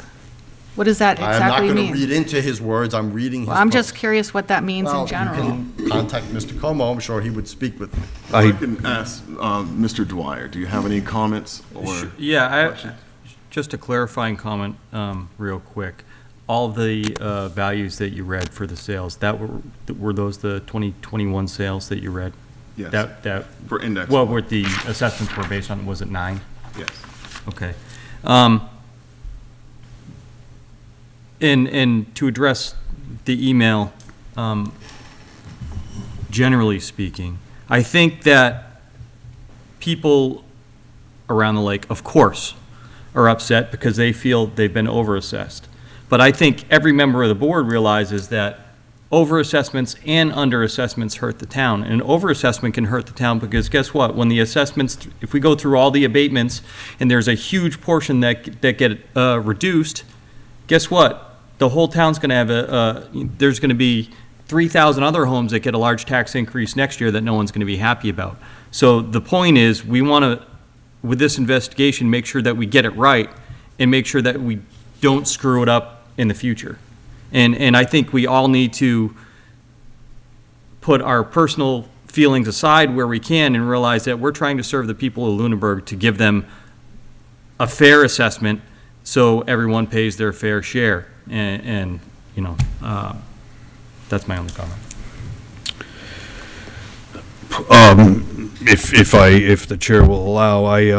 What does that I'm not exactly going mean? to read into his words, I'm reading his Well, I'm post. just curious what that means in general. You can contact Mr. Como, I'm sure he would speak with me. I can ask Mr. Dwyer, do you have any comments or? Yeah, just a clarifying comment real quick. all the values that you read for the sales, were those the 2021 sales that you read? Yes. That For index. What were the assessments were based on? Was it 9? Yes. Okay. And to address the email, generally speaking, I think that people around the lake, of course, are upset because they feel they've been overassessed. But I think every member of the board realizes that overassessments and underassessments hurt the town. And an overassessment can hurt the town because guess what? When the assessments, if we go through all the abatements and there's a huge portion that get reduced, guess what? The whole town's going to have there's going to be 3,000 other homes that get a large tax increase next year that no one's going to be happy about. So the point is, we want to, with this investigation, make sure that we get it right and make sure that we don't screw it up in the future. And I think we all need to put our personal feelings aside where we can and realize that we're trying to serve the people of Lunenburg to give them a fair assessment so everyone pays their fair share. And you know, that's my only comment. If the chair will allow, I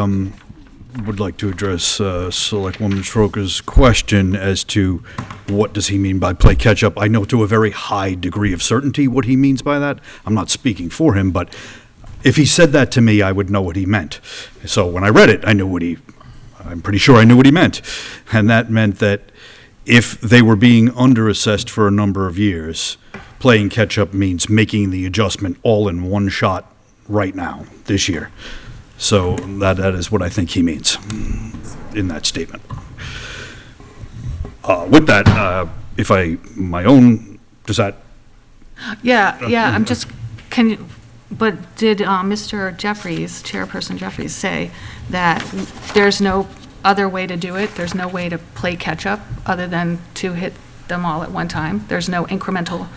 would like to address Selectwoman Schroeder's question as to what does he mean by play catch-up. I know to a very high degree of certainty what he means by that. I'm not speaking for him, but if he said that to me, I would know what he meant. So when I read it, I'm pretty sure I knew what he meant. And that meant that if they were being underassessed for a number of years, playing catch-up means making the adjustment all in one shot right now, this year. So that is what I think he means in that statement. With that, does that? Yeah, I'm just, but did Mr. Jeffries, Chairperson Jeffries, say that there's no other way to do it? There's no way to play catch-up other than to hit them all at one time? There's no incremental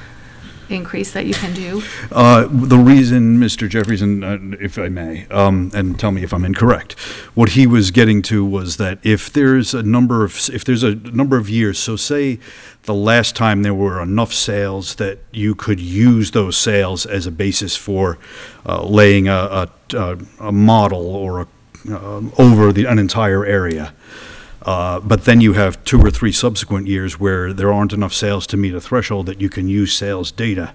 increase that you can do? The reason, Mr. Jeffries, and if I may, and tell me if I'm incorrect, what he was getting to was that if there's a number of years, so say the last time there were enough sales that you could use those sales as a basis for laying a model or over an entire area. But then you have 2 or 3 subsequent years where there aren't enough sales to meet a threshold that you can use sales data.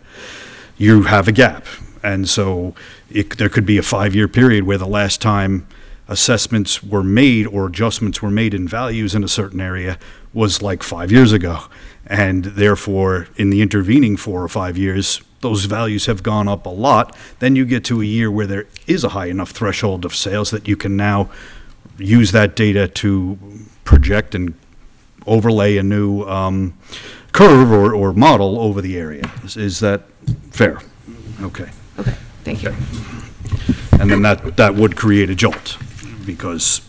You have a gap. And so there could be a 5-year period where the last time assessments were made or adjustments were made in values in a certain area was like 5 years ago. And therefore, in the intervening 4 or 5 years, those values have gone up a lot. Then you get to a year where there is a high enough threshold of sales that you can now use that data to project and overlay a new curve or model over the area. Is that fair? Okay. Okay, thank you. And then that would create a jolt because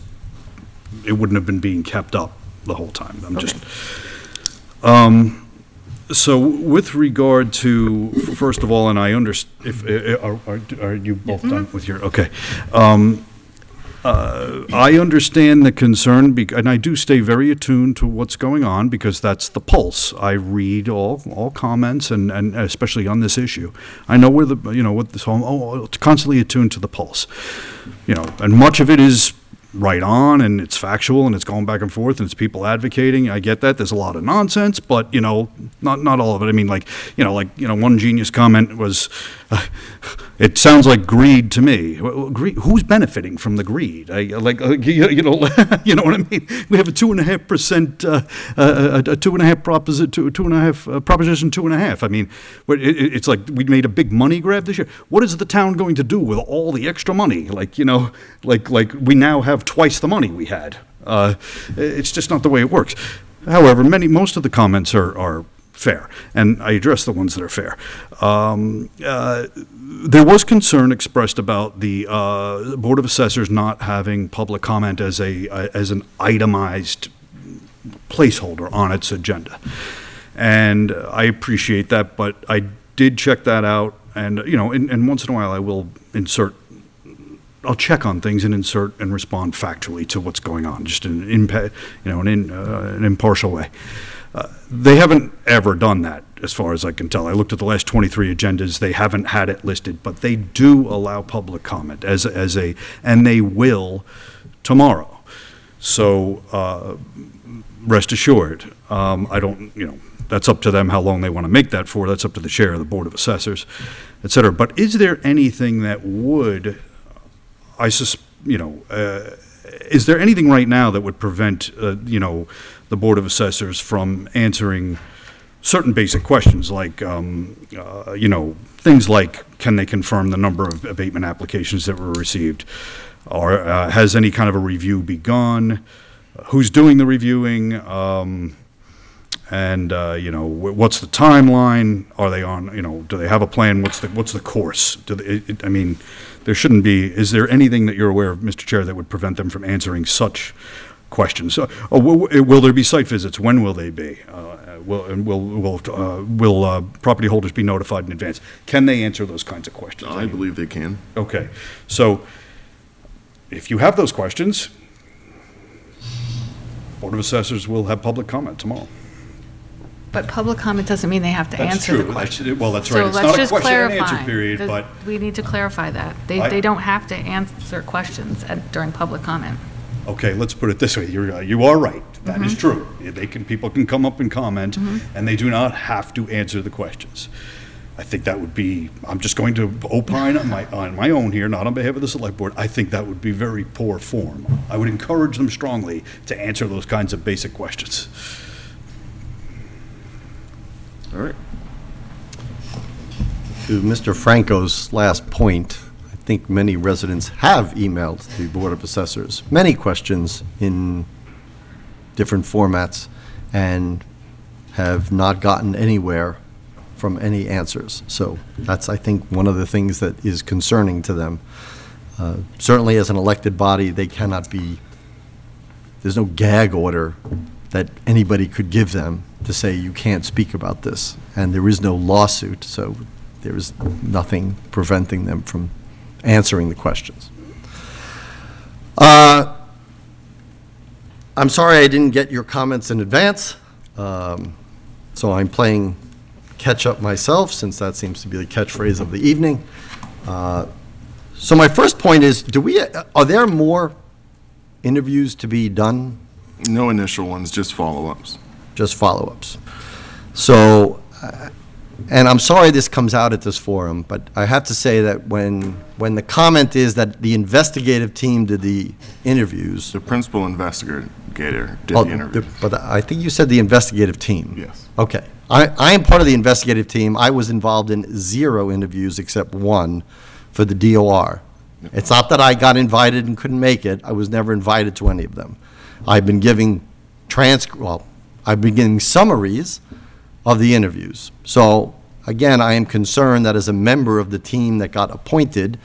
it wouldn't have been being kept up the whole time. So with regard to, first of all, and I understand, are you both done with your, okay. I understand the concern, and I do stay very attuned to what's going on because that's the pulse. I read all comments, and especially on this issue. I know where with this whole, constantly attuned to the pulse. And much of it is right on, and it's factual, and it's going back and forth, and it's people advocating. I get that. There's a lot of nonsense, but, not all of it. I mean, one genius comment was, it sounds like greed to me. Well, greed, who's benefiting from the greed? You know what I mean? We have a 2.5%, a 2.5 proposition 2.5. I mean, it's like we made a big money grab this year. What is the town going to do with all the extra money? Like we now have twice the money we had. It's just not the way it works. However, most of the comments are fair, and I address the ones that are fair. There was concern expressed about the Board of Assessors not having public comment as an itemized placeholder on its agenda. And I appreciate that, but I did check that out, and and once in a while I will I'll check on things and insert and respond factually to what's going on, just in an impartial way. They haven't ever done that, as far as I can tell. I looked at the last 23 agendas, they haven't had it listed, but they do allow public comment and they will tomorrow. So rest assured, I don't, that's up to them how long they want to make that for. That's up to the chair of the Board of Assessors, et cetera. But is there anything that would, is there anything right now that would prevent, the Board of Assessors from answering certain basic questions like, things like, can they confirm the number of abatement applications that were received? Or has any kind of a review begun? Who's doing the reviewing? And what's the timeline? Are they on, do they have a plan? What's the course? There shouldn't be, is there anything that you're aware of, Mr. Chair, that would prevent them from answering such questions? Will there be site visits? When will they be? Will property holders be notified in advance? Can they answer those kinds of questions? I believe they can. Okay, so if you have those questions, Board of Assessors will have public comment tomorrow. But public comment doesn't mean they have to answer the question. Well, that's So right. It's let's not a just question and clarify. answer period, but We need to clarify that. They don't have to answer questions during public comment. okay, let's put it this way. You are right. That is Mm-hmm. true. People can come up and comment, and they do not have to answer the questions. I think that would be, I'm just going to opine on my own here, not on behalf of the Select Board. I think that would be very poor form. I would encourage them strongly to answer those kinds of basic questions. All right. To Mr. Franco's last point, I think many residents have emailed the Board of Assessors many questions in different formats and have not gotten anywhere from any answers. So that's, I think, one of the things that is concerning to them. Certainly, as an elected body, they cannot be, there's no gag order that anybody could give them to say you can't speak about this. And there is no lawsuit, so there is nothing preventing them from answering the questions. I'm sorry I didn't get your comments in advance, so I'm playing catch-up myself, since that seems to be the catchphrase of the evening. So my first point is, are there more interviews to be done? No initial ones, just follow-ups. Just follow-ups. So, and I'm sorry this comes out at this forum, but I have to say that when the comment is that the investigative team did the interviews. The principal investigator did Oh, the interview. But I think you said the investigative team. Yes. Okay. I am part of the investigative team. I was involved in 0 interviews except 1 for the DOR. It's not that I got invited and couldn't make it. I was never invited to any of them. I've been giving I've been giving summaries of the interviews. So, again, I am concerned that as a member of the team that got appointed,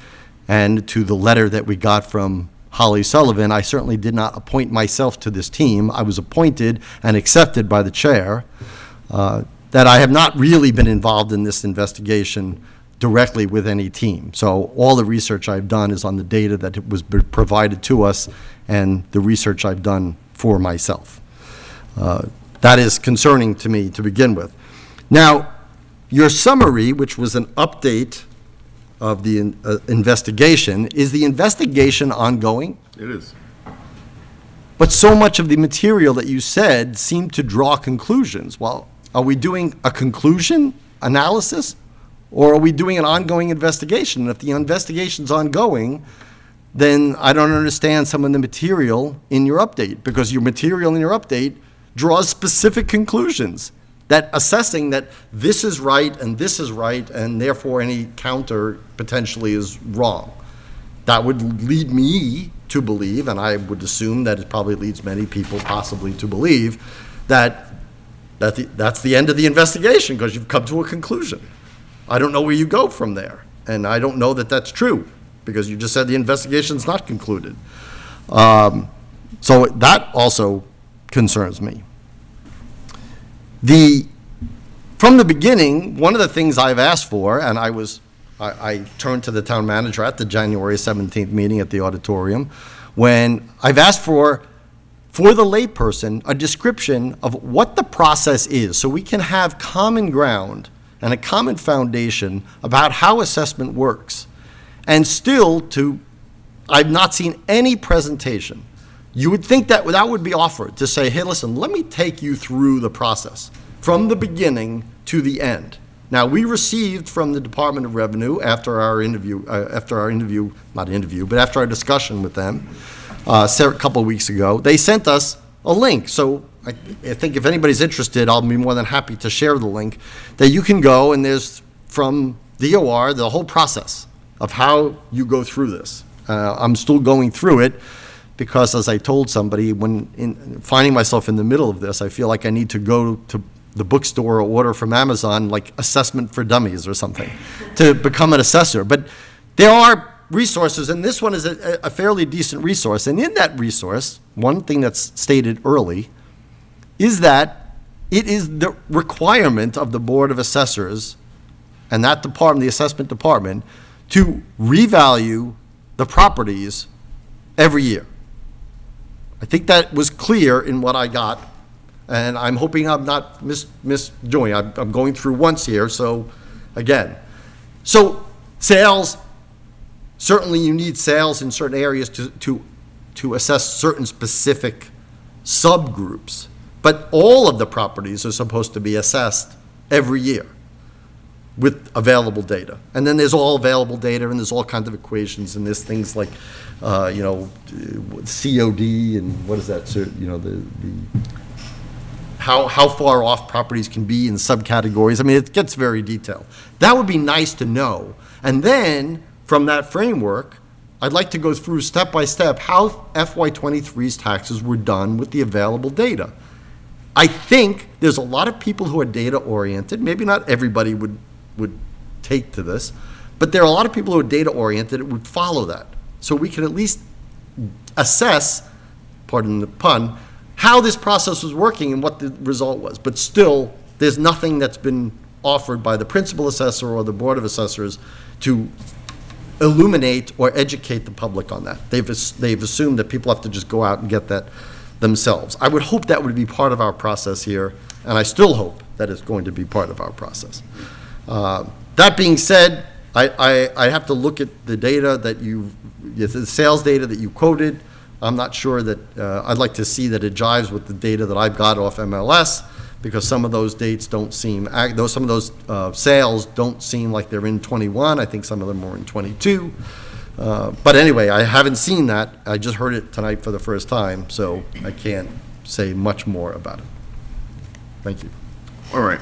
and to the letter that we got from Holly Sullivan, I certainly did not appoint myself to this team. I was appointed and accepted by the chair, that I have not really been involved in this investigation directly with any team. So all the research I've done is on the data that was provided to us and the research I've done for myself. That is concerning to me to begin with. Now, your summary, which was an update of the investigation, is the investigation ongoing? It is. But so much of the material that you said seemed to draw conclusions. Well, are we doing a conclusion analysis, or are we doing an ongoing investigation? And if the investigation's ongoing, then I don't understand some of the material in your update, because your material in your update draws specific conclusions that assessing that this is right and this is right, and therefore any counter potentially is wrong. That would lead me to believe, and I would assume that it probably leads many people possibly to believe, that that's the end of the investigation, because you've come to a conclusion. I don't know where you go from there, and I don't know that that's true, because you just said the investigation's not concluded. So that also concerns me. From the beginning, one of the things I've asked for, and I turned to the town manager at the January 17th meeting at the auditorium, when I've asked for for the layperson, a description of what the process is, so we can have common ground and a common foundation about how assessment works. And still, I've not seen any presentation. You would think that would be offered, to say, hey, listen, let me take you through the process from the beginning to the end. Now, we received from the Department of Revenue after our discussion with them a couple of weeks ago, they sent us a link. So I think if anybody's interested, I'll be more than happy to share the link, that you can go, and there's from DOR the whole process of how you go through this. I'm still going through it because, as I told somebody, finding myself in the middle of this, I feel like I need to go to the bookstore or order from Amazon, like Assessment for Dummies or something, to become an assessor. But there are resources, and this one is a fairly decent resource. And in that resource, one thing that's stated early is that it is the requirement of the Board of Assessors and that department, the assessment department, to revalue the properties every year. I think that was clear in what I got. And I'm hoping I'm not misjoining. I'm going through once here, so again. So sales, certainly you need sales in certain areas to assess certain specific subgroups. But all of the properties are supposed to be assessed every year with available data. And then there's all available data, and there's all kinds of equations, and there's things like, COD, and what is that? So, how far off properties can be in subcategories. I mean, it gets very detailed. That would be nice to know. And then, from that framework, I'd like to go through step by step how FY23's taxes were done with the available data. I think there's a lot of people who are data-oriented. Maybe not everybody would take to this, but there are a lot of people who are data-oriented that would follow that. So we can at least assess, pardon the pun, how this process was working and what the result was. But still, there's nothing that's been offered by the principal assessor or the Board of Assessors to illuminate or educate the public on that. They've assumed that people have to just go out and get that themselves. I would hope that would be part of our process here, and I still hope that it's going to be part of our process. That being said, I have to look at the data the sales data that you quoted. I'm not sure that, I'd like to see that it jives with the data that I've got off MLS, because some of those dates don't seem, some of those sales don't seem like they're in 21. I think some of them are in 22. But anyway, I haven't seen that. I just heard it tonight for the first time, so I can't say much more about it. Thank you. All right.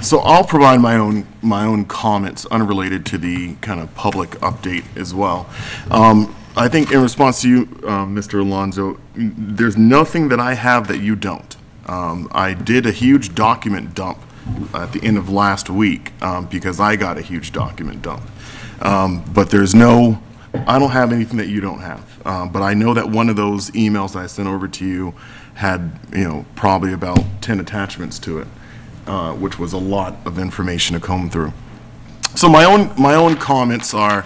So I'll provide my own comments unrelated to the kind of public update as well. I think in response to you, Mr. Alonso, there's nothing that I have that you don't. I did a huge document dump at the end of last week because I got a huge document dump. But I don't have anything that you don't have. But I know that one of those emails that I sent over to you had, probably about 10 attachments to it, which was a lot of information to comb through. So my own comments are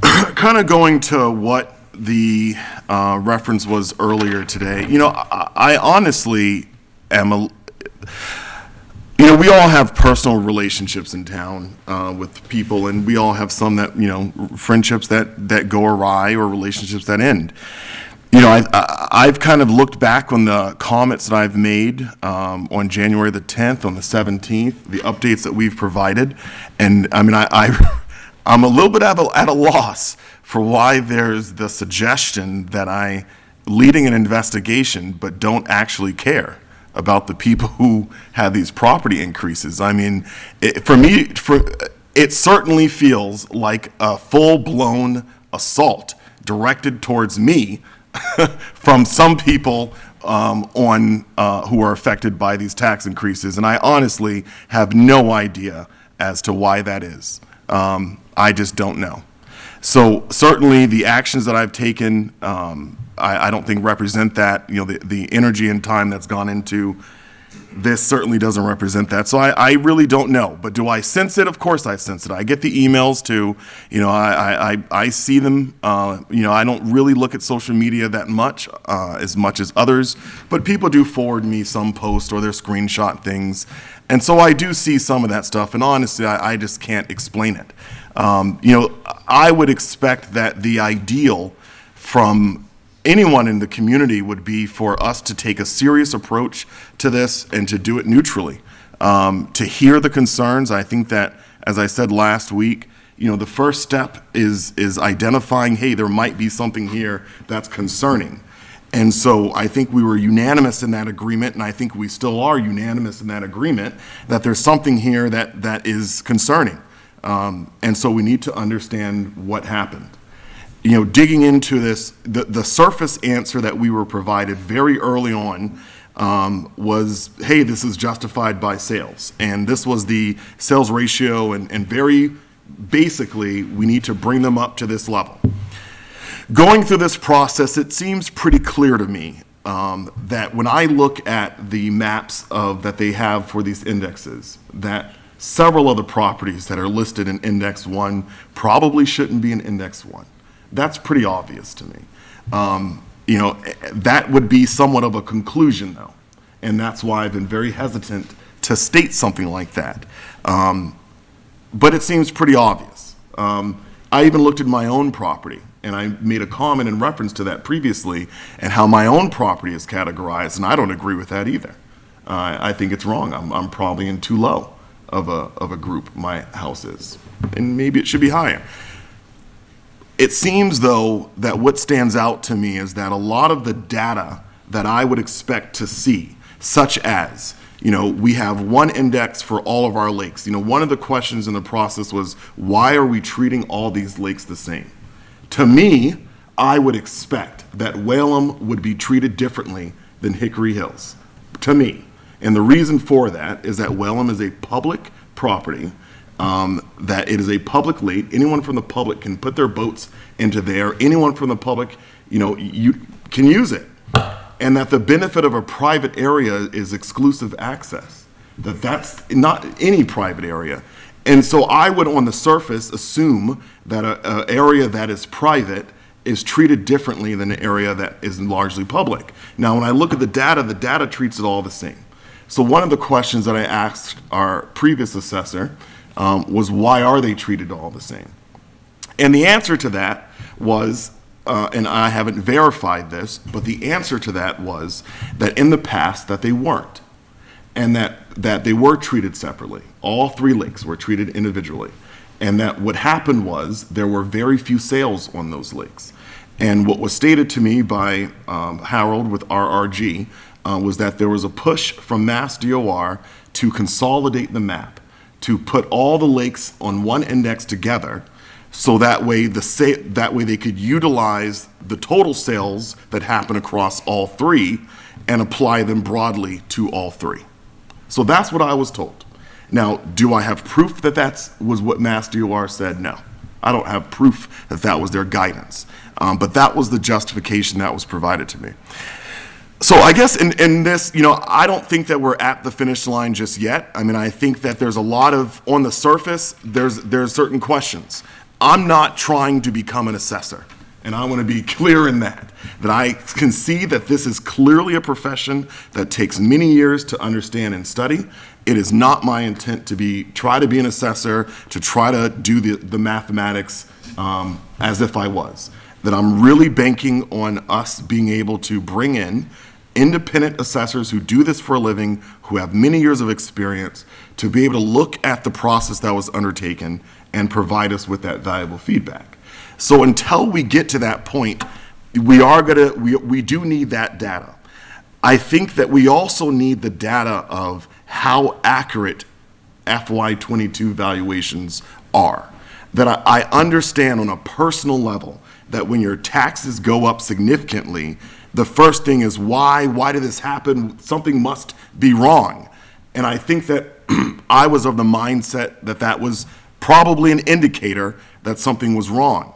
kind of going to what the reference was earlier today. I honestly am we all have personal relationships in town with people, and we all have some that, friendships that go awry or relationships that end. I've kind of looked back on the comments that I've made on January the 10th, on the 17th, the updates that we've provided, and I mean, I'm a little bit at a loss for why there's the suggestion that I leading an investigation but don't actually care about the people who had these property increases. I mean, it certainly feels like a full-blown assault directed towards me from some people who are affected by these tax increases, and I honestly have no idea as to why that is. I just don't know. So certainly the actions that I've taken, I don't think represent that. The energy and time that's gone into this certainly doesn't represent that. So I really don't know. But do I sense it? Of course I sense it. I get the emails too. I see them. I don't really look at social media that much as others. But people do forward me some posts or their screenshot things. And so I do see some of that stuff. And honestly, I just can't explain it. I would expect that the ideal from anyone in the community would be for us to take a serious approach to this and to do it neutrally, to hear the concerns. I think that, as I said last week, the first step is identifying, hey, there might be something here that's concerning. And so I think we were unanimous in that agreement, and I think we still are unanimous in that agreement, that there's something here that is concerning. And so we need to understand what happened. Digging into this, the surface answer that we were provided very early on was, hey, this is justified by sales. And this was the sales ratio, and very basically, we need to bring them up to this level. Going through this process, it seems pretty clear to me that when I look at the maps that they have for these indexes, that several of the properties that are listed in Index 1 probably shouldn't be in Index 1. That's pretty obvious to me. That would be somewhat of a conclusion, though, and that's why I've been very hesitant to state something like that. But it seems pretty obvious. I even looked at my own property, and I made a comment in reference to that previously, and how my own property is categorized, and I don't agree with that either. I think it's wrong. I'm probably in too low of a group my house is, and maybe it should be higher. It seems, though, that what stands out to me is that a lot of the data that I would expect to see, such as, we have one index for all of our lakes. One of the questions in the process was, why are we treating all these lakes the same? To me, I would expect that Whalum would be treated differently than Hickory Hills, to me. And the reason for that is that Whalum is a public property, that it is a public lake. Anyone from the public can put their boats into there. Anyone from the public, you can use it. And that the benefit of a private area is exclusive access. That's not any private area. And so I would, on the surface, assume that an area that is private is treated differently than an area that is largely public. Now, when I look at the data treats it all the same. So one of the questions that I asked our previous assessor was, why are they treated all the same? And the answer to that was, and I haven't verified this, but the answer to that was that in the past that they weren't, and that they were treated separately. All three lakes were treated individually. And that what happened was there were very few sales on those lakes. And what was stated to me by Harold with RRG was that there was a push from Mass DOR to consolidate the map, to put all the lakes on one index together, so that way they could utilize the total sales that happen across all three and apply them broadly to all three. So that's what I was told. Now, do I have proof that was what Mass DOR said? No. I don't have proof that was their guidance. But that was the justification that was provided to me. So I guess in this, I don't think that we're at the finish line just yet. I mean, I think that there's a lot of, on the surface, there's certain questions. I'm not trying to become an assessor, and I want to be clear in that I can see that this is clearly a profession that takes many years to understand and study. It is not my intent to try to be an assessor, to try to do the mathematics as if I was. That I'm really banking on us being able to bring in independent assessors who do this for a living, who have many years of experience, to be able to look at the process that was undertaken and provide us with that valuable feedback. So until we get to that point, we do need that data. I think that we also need the data of how accurate FY22 valuations are. That I understand on a personal level that when your taxes go up significantly, the first thing is, why did this happen? Something must be wrong. And I think that I was of the mindset that was probably an indicator that something was wrong.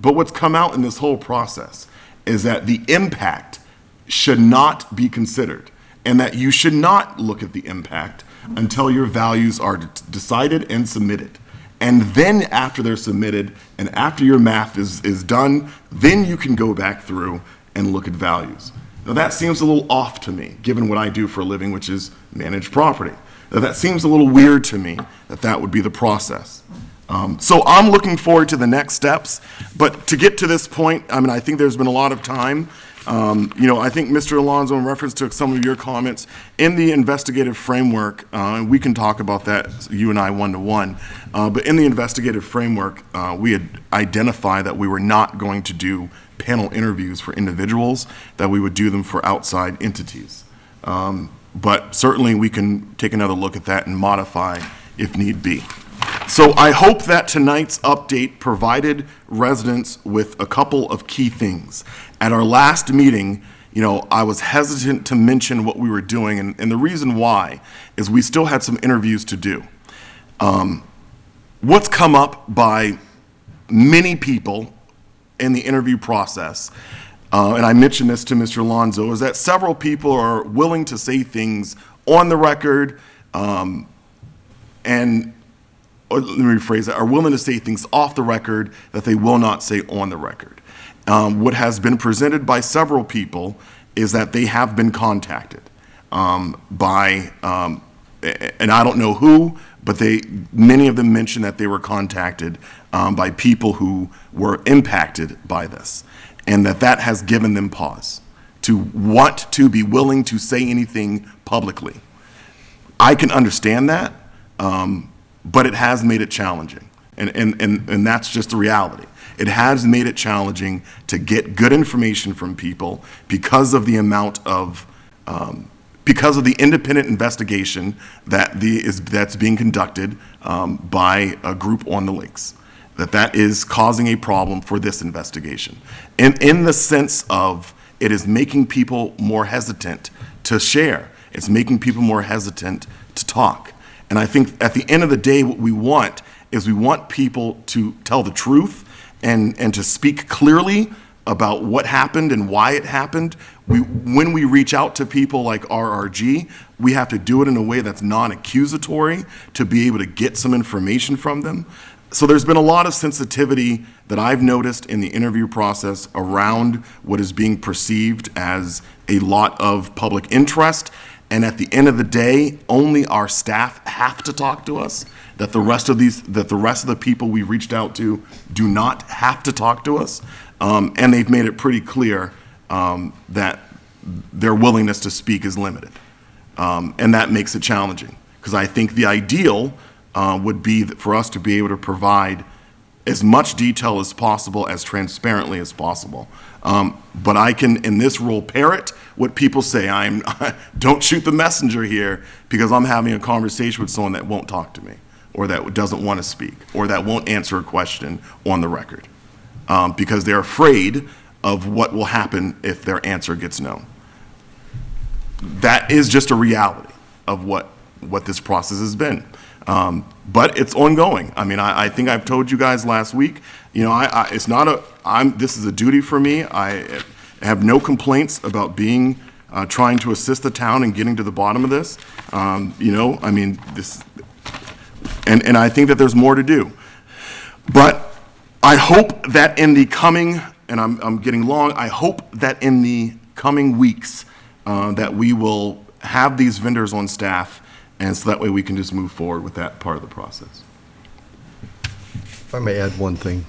But what's come out in this whole process is that the impact should not be considered. and that you should not look at the impact until your values are decided and submitted. And then after they're submitted and after your math is done, then you can go back through and look at values. Now that seems a little off to me, given what I do for a living, which is manage property. Now that seems a little weird to me that that would be the process. So I'm looking forward to the next steps, but to get to this point, I mean, I think there's been a lot of time. I think Mr. Alonso, in reference to some of your comments, in the investigative framework, and we can talk about that, you and I, one-to-one, but in the investigative framework, we had identified that we were not going to do panel interviews for individuals, that we would do them for outside entities. But certainly we can take another look at that and modify if need be. So I hope that tonight's update provided residents with a couple of key things. At our last meeting, I was hesitant to mention what we were doing, and the reason why is we still had some interviews to do. What's come up by many people in the interview process, and I mentioned this to Mr. Alonso, is that several people are willing to say things on the record, or let me rephrase that, are willing to say things off the record that they will not say on the record. What has been presented by several people is that they have been contacted by, and I don't know who, but many of them mentioned that they were contacted by people who were impacted by this, and that has given them pause to want to be willing to say anything publicly. I can understand that, but it has made it challenging, and that's just the reality. It has made it challenging to get good information from people because of the amount of, because of the independent investigation that's being conducted by a group on the lakes. That is causing a problem for this investigation, in the sense of it is making people more hesitant to share. It's making people more hesitant to talk. And I think at the end of the day, what we want is we want people to tell the truth and to speak clearly about what happened and why it happened. When we reach out to people like RRG, we have to do it in a way that's non-accusatory to be able to get some information from them. So there's been a lot of sensitivity that I've noticed in the interview process around what is being perceived as a lot of public interest. And at the end of the day, only our staff have to talk to us. That the rest of the people we reached out to do not have to talk to us. And they've made it pretty clear that their willingness to speak is limited. And that makes it challenging. Because I think the ideal would be for us to be able to provide as much detail as possible, as transparently as possible. But I can, in this role, parrot what people say. Don't shoot the messenger here, because I'm having a conversation with someone that won't talk to me, or that doesn't want to speak, or that won't answer a question on the record, because they're afraid of what will happen if their answer gets known. That is just a reality of what this process has been. But it's ongoing. I mean, I think I've told you guys last week, this is a duty for me. I have no complaints about trying to assist the town in getting to the bottom of this. And I think that there's more to do. But I hope that in the coming, and I'm getting long, I hope that in the coming weeks that we will have these vendors on staff, and so that way we can just move forward with that part of the process. If I may add one thing.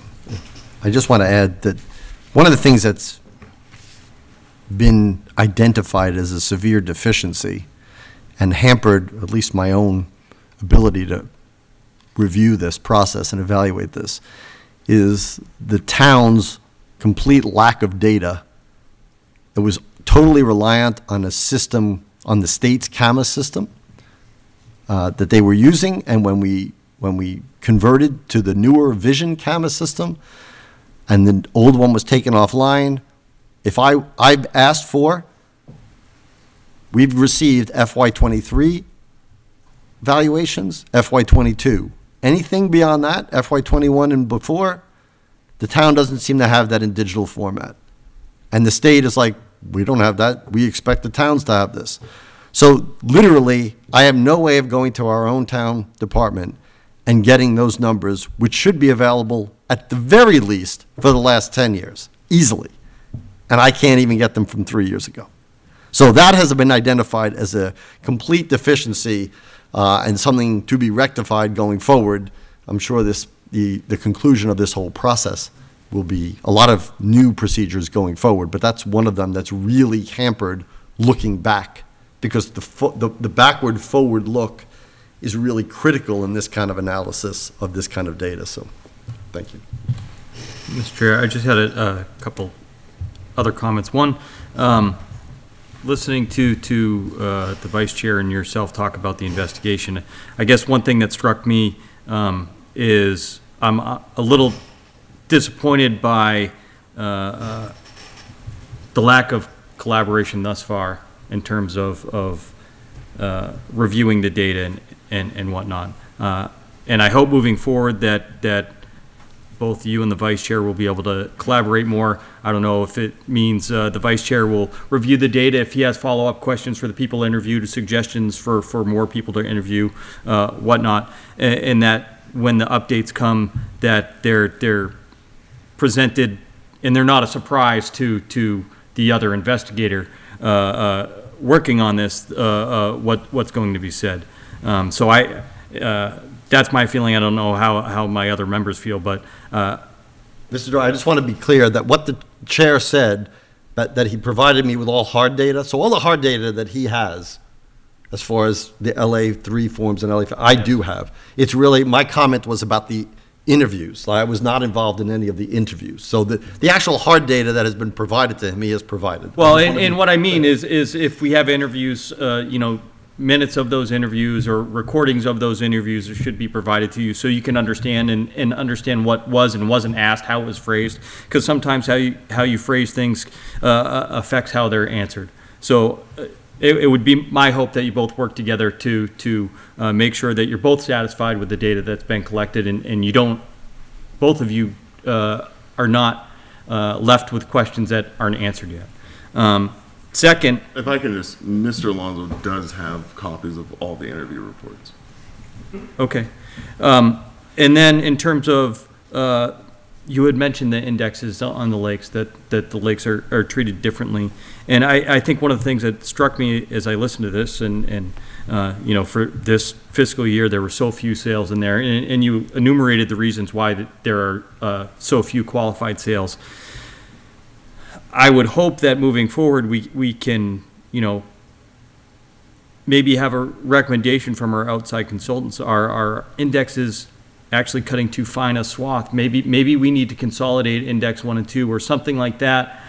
I just want to add that one of the things that's been identified as a severe deficiency and hampered at least my own ability to review this process and evaluate this is the town's complete lack of data. It was totally reliant on a system, on the state's CAMA system that they were using, and when we converted to the newer Vision CAMA system, and the old one was taken offline, I've asked for, we've received FY23 valuations, FY22. Anything beyond that, FY21 and before, the town doesn't seem to have that in digital format. And the state is like, we don't have that. We expect the towns to have this. So literally, I have no way of going to our own town department and getting those numbers, which should be available at the very least for the last 10 years, easily. And I can't even get them from 3 years ago. So that has been identified as a complete deficiency and something to be rectified going forward. I'm sure the conclusion of this whole process will be a lot of new procedures going forward, but that's one of them that's really hampered looking back, because the backward forward look is really critical in this kind of analysis of this kind of data. So thank you. Mr. Chair, I just had a couple other comments. One, listening to the Vice Chair and yourself talk about the investigation, I guess one thing that struck me is I'm a little disappointed by the lack of collaboration thus far in terms of reviewing the data and whatnot. And I hope moving forward that both you and the Vice Chair will be able to collaborate more. I don't know if it means the Vice Chair will review the data if he has follow-up questions for the people interviewed, suggestions for more people to interview, whatnot, and that when the updates come, that they're presented and they're not a surprise to the other investigator working on this, what's going to be said. So that's my feeling. I don't know how my other members feel, but Mr. Doyle, I just want to be clear that what the chair said, that he provided me with all hard data. So all the hard data that he has, as far as the LA3 forms and LA5, I do have. It's really, my comment was about the interviews. I was not involved in any of the interviews. So the actual hard data that has been provided to him, he has provided. well, and what I mean is if we have interviews, minutes of those interviews or recordings of those interviews should be provided to you so you can understand and understand what was and wasn't asked, how it was phrased, because sometimes how you phrase things affects how they're answered. So it would be my hope that you both work together to make sure that you're both satisfied with the data that's been collected and you don't, both of you are not left with questions that aren't answered yet. Second, If I can just, Mr. Alonso does have copies of all the interview reports. okay. And then in terms of, you had mentioned the indexes on the lakes, that the lakes are treated differently. And I think one of the things that struck me as I listened to this and for this fiscal year, there were so few sales in there, and you enumerated the reasons why there are so few qualified sales. I would hope that moving forward, we can, maybe have a recommendation from our outside consultants. Our indexes actually cutting too fine a swath? Maybe we need to consolidate index 1 and 2 or something like that,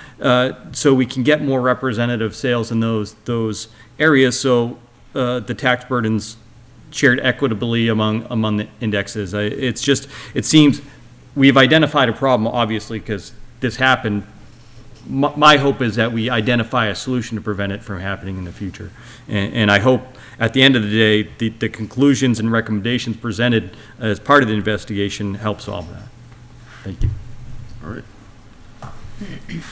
so we can get more representative sales in those areas. So the tax burden's shared equitably among the indexes. It seems we've identified a problem, obviously, because this happened. My hope is that we identify a solution to prevent it from happening in the future. And I hope at the end of the day, the conclusions and recommendations presented as part of the investigation help solve that. Thank you. All right.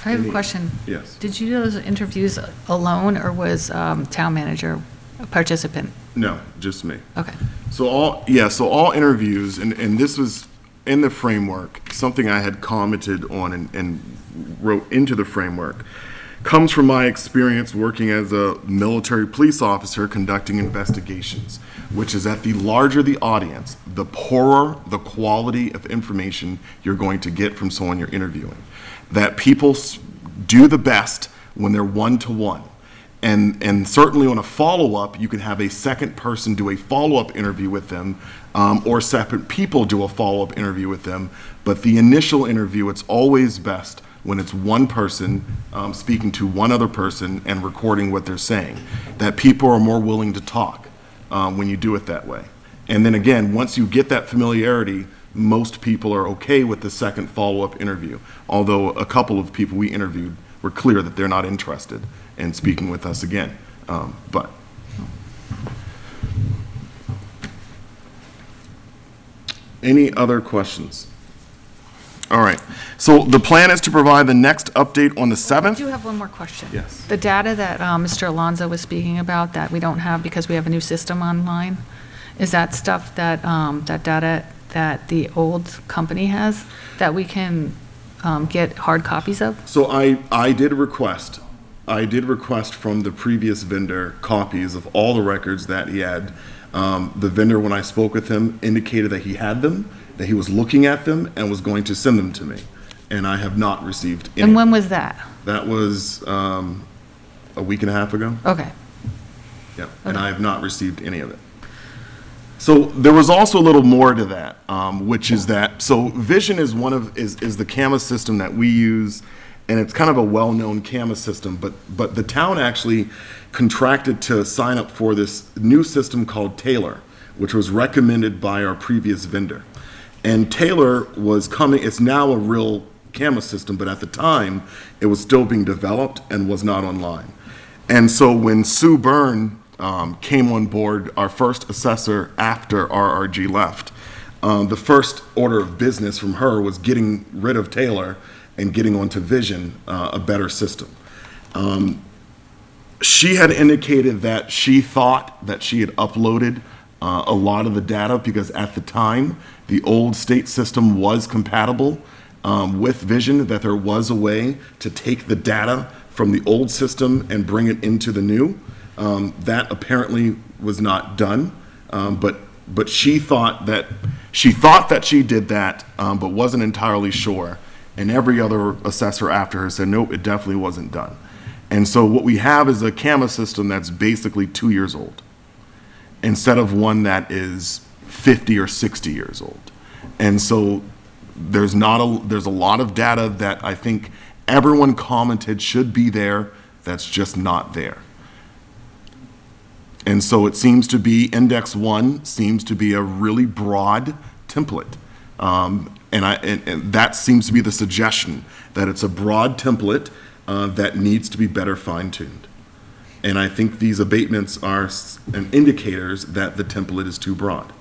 I have a question. Yes. Did you do those interviews alone, or was town manager a participant? No, just me. Okay. So all interviews, and this was in the framework, something I had commented on and wrote into the framework, comes from my experience working as a military police officer conducting investigations, which is that the larger the audience, the poorer the quality of information you're going to get from someone you're interviewing. That people do the best when they're one-to-one. And certainly on a follow-up, you can have a second person do a follow-up interview with them, or separate people do a follow-up interview with them. But the initial interview, it's always best when it's one person speaking to one other person and recording what they're saying. That people are more willing to talk when you do it that way. And then again, once you get that familiarity, most people are okay with the second follow-up interview. Although a couple of people we interviewed were clear that they're not interested in speaking with us again. But any other questions? All right. So the plan is to provide the next update on the I 7th. do have one more question. Yes. The data that Mr. Alonso was speaking about that we don't have because we have a new system online, is that stuff that, that data that the old company has that we can get hard copies of? So I did request from the previous vendor copies of all the records that he had. The vendor, when I spoke with him, indicated that he had them, that he was looking at them and was going to send them to me. And I have not received any. And when was that? That was a week and a half ago. Okay. Yeah, and I have not received any of it. So there was also a little more to that, which is that, so Vision is is the camera system that we use, and it's kind of a well-known camera system, but the town actually contracted to sign up for this new system called Taylor, which was recommended by our previous vendor. And Taylor was coming, it's now a real camera system, but at the time, it was still being developed and was not online. And so when Sue Byrne came on board, our first assessor after RRG left, the first order of business from her was getting rid of Taylor and getting onto Vision, a better system. She had indicated that she thought that she had uploaded a lot of the data because at the time, the old state system was compatible with Vision, that there was a way to take the data from the old system and bring it into the new. That apparently was not done, but she thought that she did that, but wasn't entirely sure. And every other assessor after her said, nope, it definitely wasn't done. And so what we have is a camera system that's basically 2 years old, instead of one that is 50 or 60 years old. And so there's a lot of data that I think everyone commented should be there, that's just not there. And so it seems to be, Index 1 seems to be a really broad template. And that seems to be the suggestion, that it's a broad template that needs to be better fine-tuned. And I think these abatements are indicators that the template is too broad.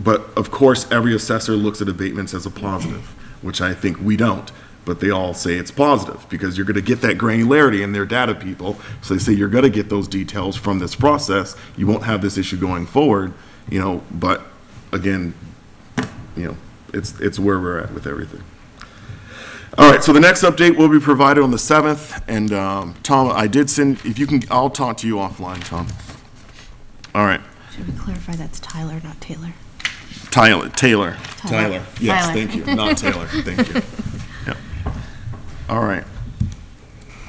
But of course, every assessor looks at abatements as a positive, which I think we don't. But they all say it's positive because you're going to get that granularity in their data people. So they say you're going to get those details from this process. You won't have this issue going forward, but again, it's where we're at with everything. All right, so the next update will be provided on the 7th. And Tom, I did send, I'll talk to you offline, Tom. All right. Should we clarify that's Tyler, not Taylor? Taylor. Yes, Tyler. thank you. Not Taylor. Thank you. Yep. All right.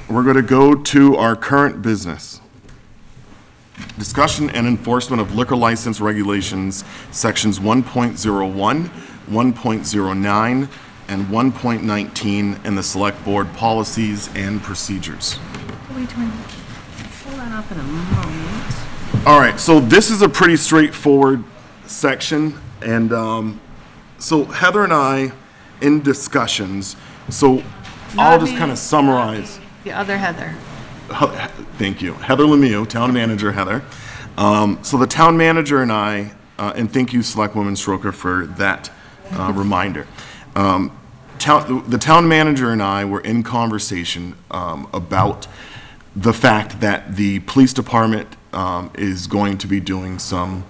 We're going to go to our current business. Discussion and enforcement of liquor license regulations, sections 1.01, 1.09, and 1.19 in the select board policies and procedures. Wait, pull that up in a moment. All right, so this is a pretty straightforward section, and so Heather and I, in discussions, so I'll just kind of summarize. The other Heather. Thank you. Heather Lemieux, Town Manager Heather. So the Town Manager and I, and thank you Selectwoman Stroker for that reminder. The Town Manager and I were in conversation about the fact that the police department is going to be doing some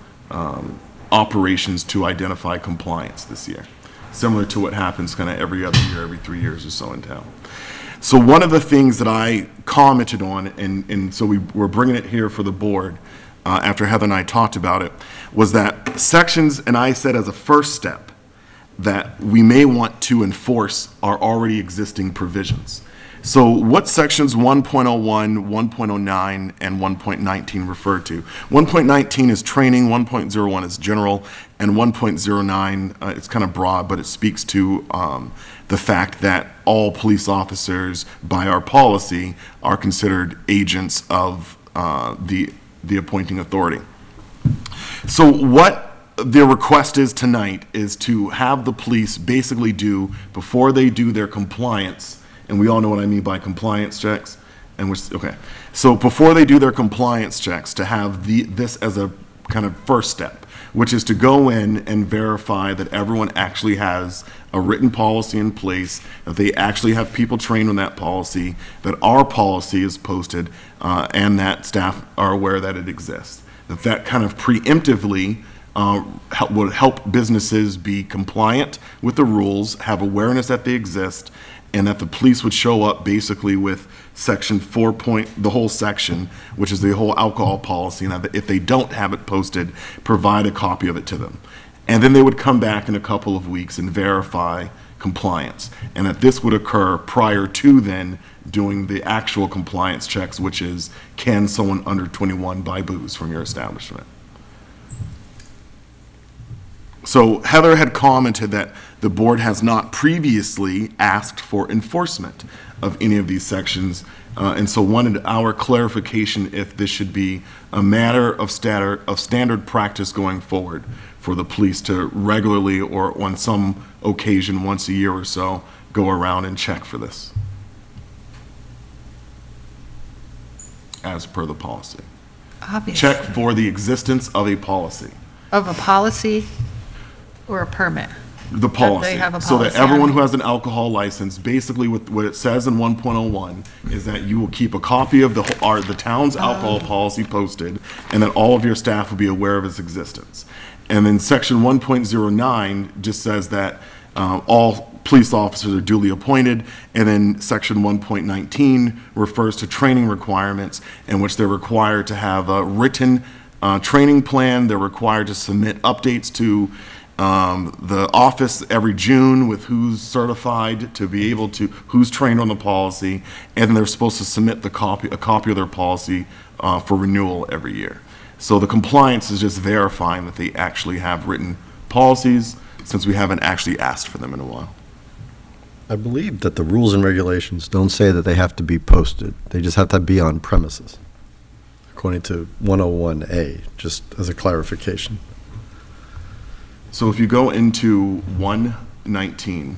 operations to identify compliance this year, similar to what happens kind of every other year, every 3 years or so in town. So one of the things that I commented on, and so we're bringing it here for the board after Heather and I talked about it, was that sections, and I said as a first step, that we may want to enforce our already existing provisions. So what sections 1.01, 1.09, and 1.19 refer to? 1.19 is training, 1.01 is general, and 1.09, it's kind of broad, but it speaks to the fact that all police officers, by our policy, are considered agents of the appointing authority. So what the request is tonight is to have the police basically do, before they do their compliance, and we all know what I mean by compliance checks, so before they do their compliance checks, to have this as a kind of first step, which is to go in and verify that everyone actually has a written policy in place, that they actually have people trained on that policy, that our policy is posted, and that staff are aware that it exists. That kind of preemptively would help businesses be compliant with the rules, have awareness that they exist, and that the police would show up basically with section 4 the whole section, which is the whole alcohol policy, and that if they don't have it posted, provide a copy of it to them. And then they would come back in a couple of weeks and verify compliance, and that this would occur prior to then doing the actual compliance checks, which is, can someone under 21 buy booze from your establishment? So Heather had commented that the board has not previously asked for enforcement of any of these sections, and so wanted our clarification if this should be a matter of standard practice going forward for the police to regularly, or on some occasion, once a year or so, go around and check for this, as per the policy. Obviously. Check for the existence of a policy. Of a policy or a permit? The policy. They have a So that policy everyone on who it. has an alcohol license, basically what it says in 1.01 is that you will keep a copy of the town's alcohol policy posted, and that all of your staff will be aware of its existence. And then section 1.09 just says that all police officers are duly appointed, and then section 1.19 refers to training requirements in which they're required to have a written training plan. They're required to submit updates to the office every June with who's certified to be able to, who's trained on the policy, and then they're supposed to submit a copy of their policy for renewal every year. So the compliance is just verifying that they actually have written policies, since we haven't actually asked for them in a while. I believe that the rules and regulations don't say that they have to be posted. They just have to be on premises, according to 101A, just as a clarification. So if you go into 119,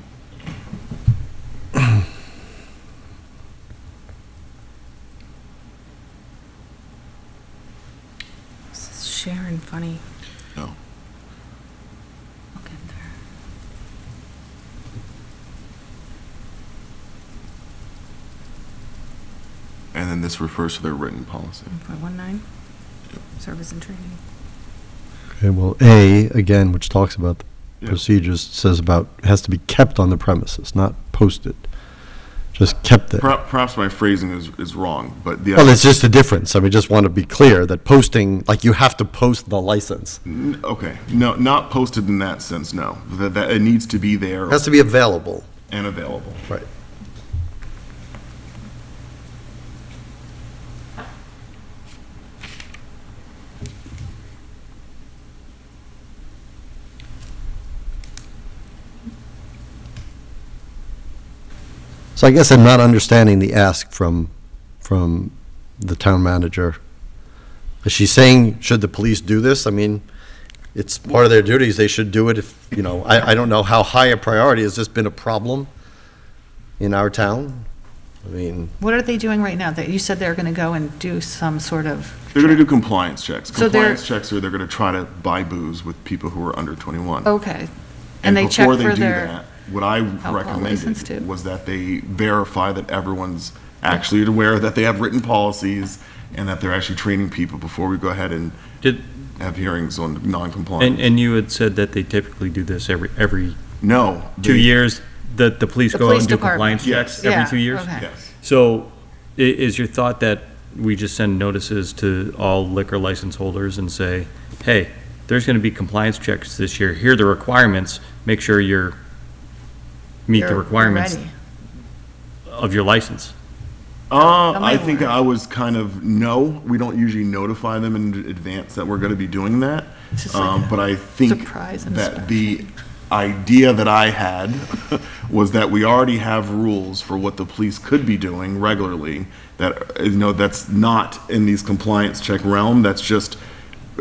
This is Sharon funny. no. Look at there. And then this refers to their written policy. 1.19, service and training. Okay, well, A, again, which talks about the Yeah. procedures, says about, has to be kept on the premises, not posted. Just kept there. Perhaps my phrasing is wrong, but the. Well, it's just a difference. I mean, just want to be clear that posting, like you have to post the license. Okay, no, not posted in that sense, no. That it needs to be there It has to be available. and available. Right. So I guess I'm not understanding the ask from the town manager. Is she saying, should the police do this? I mean, it's part of their duties, they should do it if, you know, I don't know how high a priority, has this been a problem in our town? I mean, What are they doing right now? That you said they're going to go and do some sort of. They're gonna do compliance checks. So they're- Compliance checks are they're gonna try to buy booze with people who are under 21. Okay. And they check before they for do their. that, what I license too? recommended was that they verify that everyone's actually aware that they have written policies and that they're actually training people before we go ahead and Did, have hearings on non-compliance. and you had said that they typically do this every No. 2 they- years, that the police The go out police and do department. compliance Yes. checks every Yeah, 2 years? okay. Yes. So is your thought that we just send notices to all liquor license holders and say, hey, there's going to be compliance checks this year, here are the requirements, make sure you're, meet the You're requirements ready. of your license? That I might think work. I was kind of, no, we don't usually notify them in advance that we're gonna be doing that. It's just like a But I think surprise that the idea that I had was that we already have rules for what the police could be doing regularly, that, you know, that's not in these compliance check realm, that's just,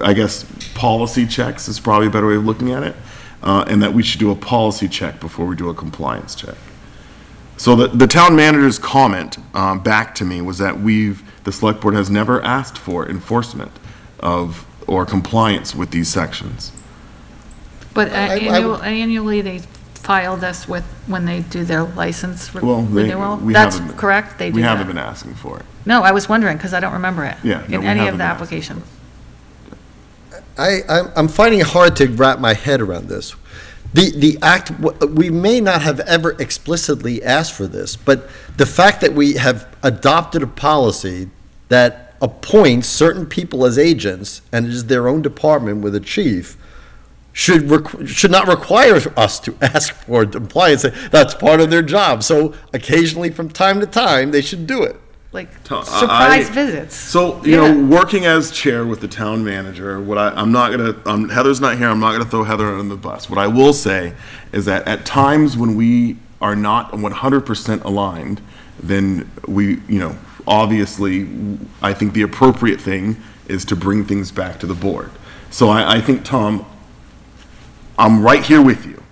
I guess, policy checks is probably a better way of looking at it, and that we should do a policy check before we do a compliance check. So the town manager's comment back to me was that the select board has never asked for enforcement of or compliance with these sections. But annually, they file this with, when they do their license Well, renewal? we That's haven't- correct? They do We that? haven't been asking for it. No, I was wondering, because I don't remember it. Yeah, no, In we any haven't of the been asking. applications. I'm finding it hard to wrap my head around this. The act, we may not have ever explicitly asked for this, but the fact that we have adopted a policy that appoints certain people as agents, and it is their own department with a chief, should not require us to ask for compliance. That's part of their job. So occasionally, from time to time, they should do it. Like To- surprise I- visits. So, Yeah. working as chair with the town manager, I'm not gonna, Heather's not here, I'm not gonna throw Heather under the bus. What I will say is that at times when we are not 100% aligned, then we, obviously, I think the appropriate thing is to bring things back to the board. So I think, Tom, I'm right here with you.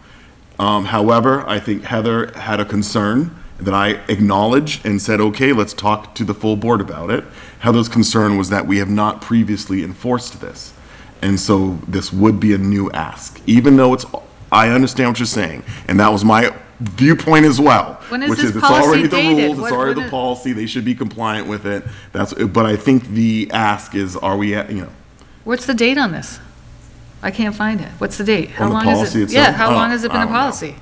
However, I think Heather had a concern that I acknowledged and said, okay, let's talk to the full board about it. Heather's concern was that we have not previously enforced this. And so this would be a new ask, even though I understand what you're saying. And that was my viewpoint as well. When is which this it's policy already the dated? rules, it's already When the it- policy, they should be compliant with it. But I think the ask is, are we at, What's the date on this? I can't find it. What's the date? How on the long is policy it? itself? Yeah, how long has it been I a don't know. policy?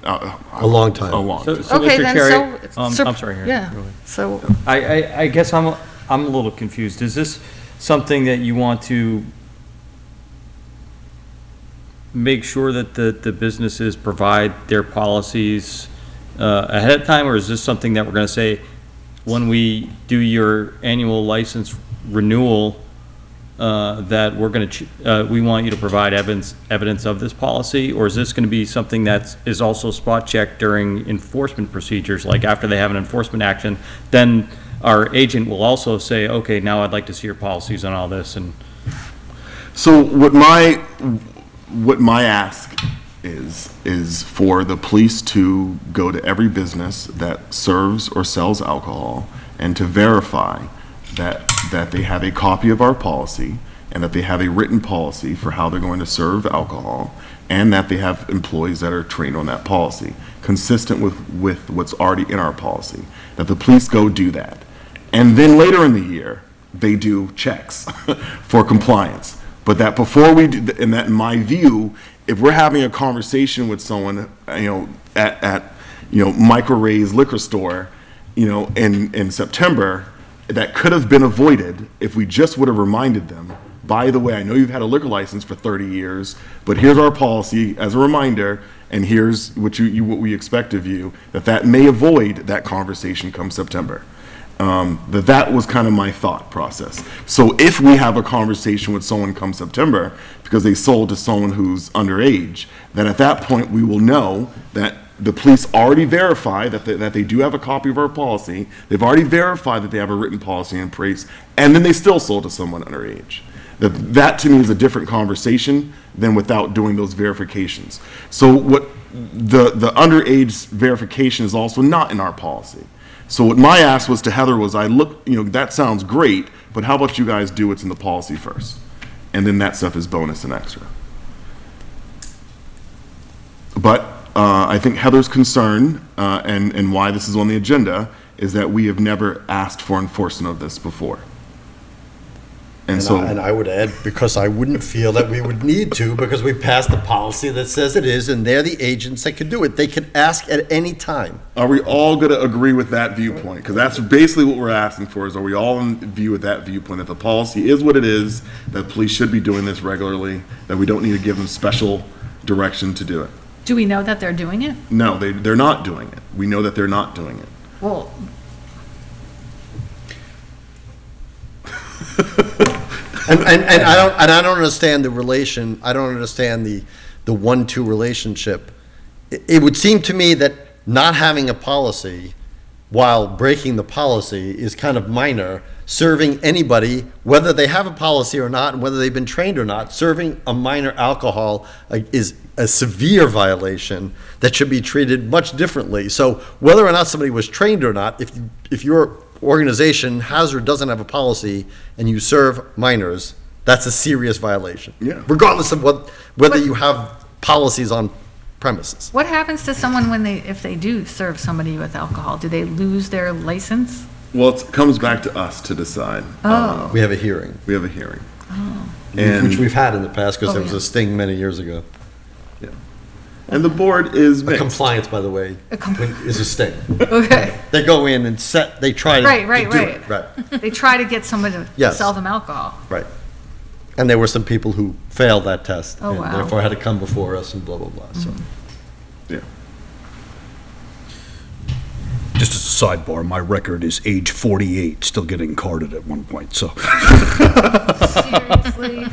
A long time. A long time. So, Okay, Mr. then, Chair, so. I'm sorry. Harry. Yeah, Go ahead. so, I guess I'm a little confused. Is this something that you want to make sure that the businesses provide their policies ahead of time, or is this something that we're going to say, when we do your annual license renewal, that we're going to, we want you to provide evidence of this policy? Or is this going to be something that is also spot checked during enforcement procedures, like after they have an enforcement action, then our agent will also say, okay, now I'd like to see your policies on all this, and So what my ask is for the police to go to every business that serves or sells alcohol and to verify that they have a copy of our policy and that they have a written policy for how they're going to serve alcohol, and that they have employees that are trained on that policy, consistent with what's already in our policy, that the police go do that. And then later in the year, they do checks for compliance. But that before we do, and that in my view, if we're having a conversation with someone, at Michael Ray's liquor store, in September, that could have been avoided if we just would have reminded them, by the way, I know you've had a liquor license for 30 years, but here's our policy as a reminder, and here's what we expect of you, that may avoid that conversation come September. That was kind of my thought process. So if we have a conversation with someone come September, because they sold to someone who's underage, then at that point, we will know that the police already verify that they do have a copy of our policy, they've already verified that they have a written policy in place, and then they still sold to someone underage. That to me is a different conversation than without doing those verifications. So what the underage verification is also not in our policy. So what my ask was to Heather was, that sounds great, but how about you guys do what's in the policy first? And then that stuff is bonus and extra. But I think Heather's concern, and why this is on the agenda, is that we have never asked for enforcement of this before. And so, And I would add, because I wouldn't feel that we would need to, because we passed a policy that says it is, and they're the agents that can do it. They can ask at any time. are we all going to agree with that viewpoint? Because that's basically what we're asking for, is are we all in view with that viewpoint, that the policy is what it is, that police should be doing this regularly, that we don't need to give them special direction to do it? do we know that they're doing it? No, they're not doing it. We know that they're not doing it. Well, And I don't understand the relation, I don't understand the 1-2 relationship. It would seem to me that not having a policy while breaking the policy is kind of minor. Serving anybody, whether they have a policy or not, and whether they've been trained or not, serving a minor alcohol is a severe violation that should be treated much differently. So whether or not somebody was trained or not, if your organization has or doesn't have a policy and you serve minors, That's a serious violation. Yeah. Regardless of whether you have policies on premises. What happens to someone when if they do serve somebody with alcohol? Do they lose their license? Well, it comes back to us to decide. Oh. We have a hearing. We have a hearing. Which we've had in the past because Oh, there was yeah. a sting many years ago. Yeah. And the board is A mixed. compliance, by the way, is a sting. Okay. They go in and they try to Right. do it. Right, They try to get someone to Yes. sell them alcohol. right. And there were some people who failed that test. Oh, and wow. therefore had to come before us and blah, blah, blah, so. Yeah. Just as a sidebar, my record is age 48, still getting carded at one point, so. Seriously?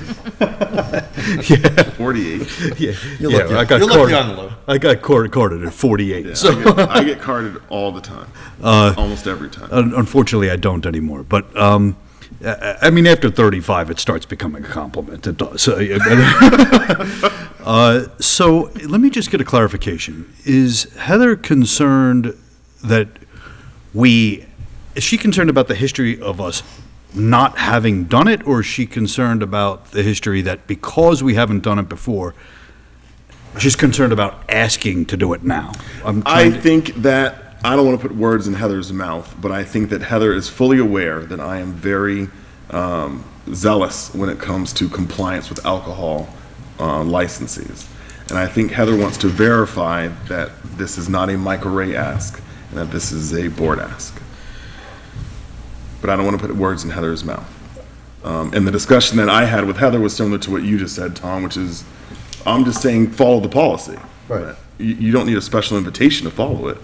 48. Yeah, You look young. I got You look carded. young, Lou. I got carded at 48, Yeah, so. I get carded all the time. Almost every time. Unfortunately, I don't anymore, but, I mean, after 35, it starts becoming a compliment, it does. So let me just get a clarification. Is Heather concerned that is she concerned about the history of us not having done it, or is she concerned about the history that because we haven't done it before, she's concerned about asking to do it now? I think that, I don't want to put words in Heather's mouth, but I think that Heather is fully aware that I am very zealous when it comes to compliance with alcohol licenses. And I think Heather wants to verify that this is not a Michael Ray ask, and that this is a board ask. But I don't want to put words in Heather's mouth. And the discussion that I had with Heather was similar to what you just said, Tom, which is, I'm just saying, follow the policy. Right. You don't need a special invitation to follow it.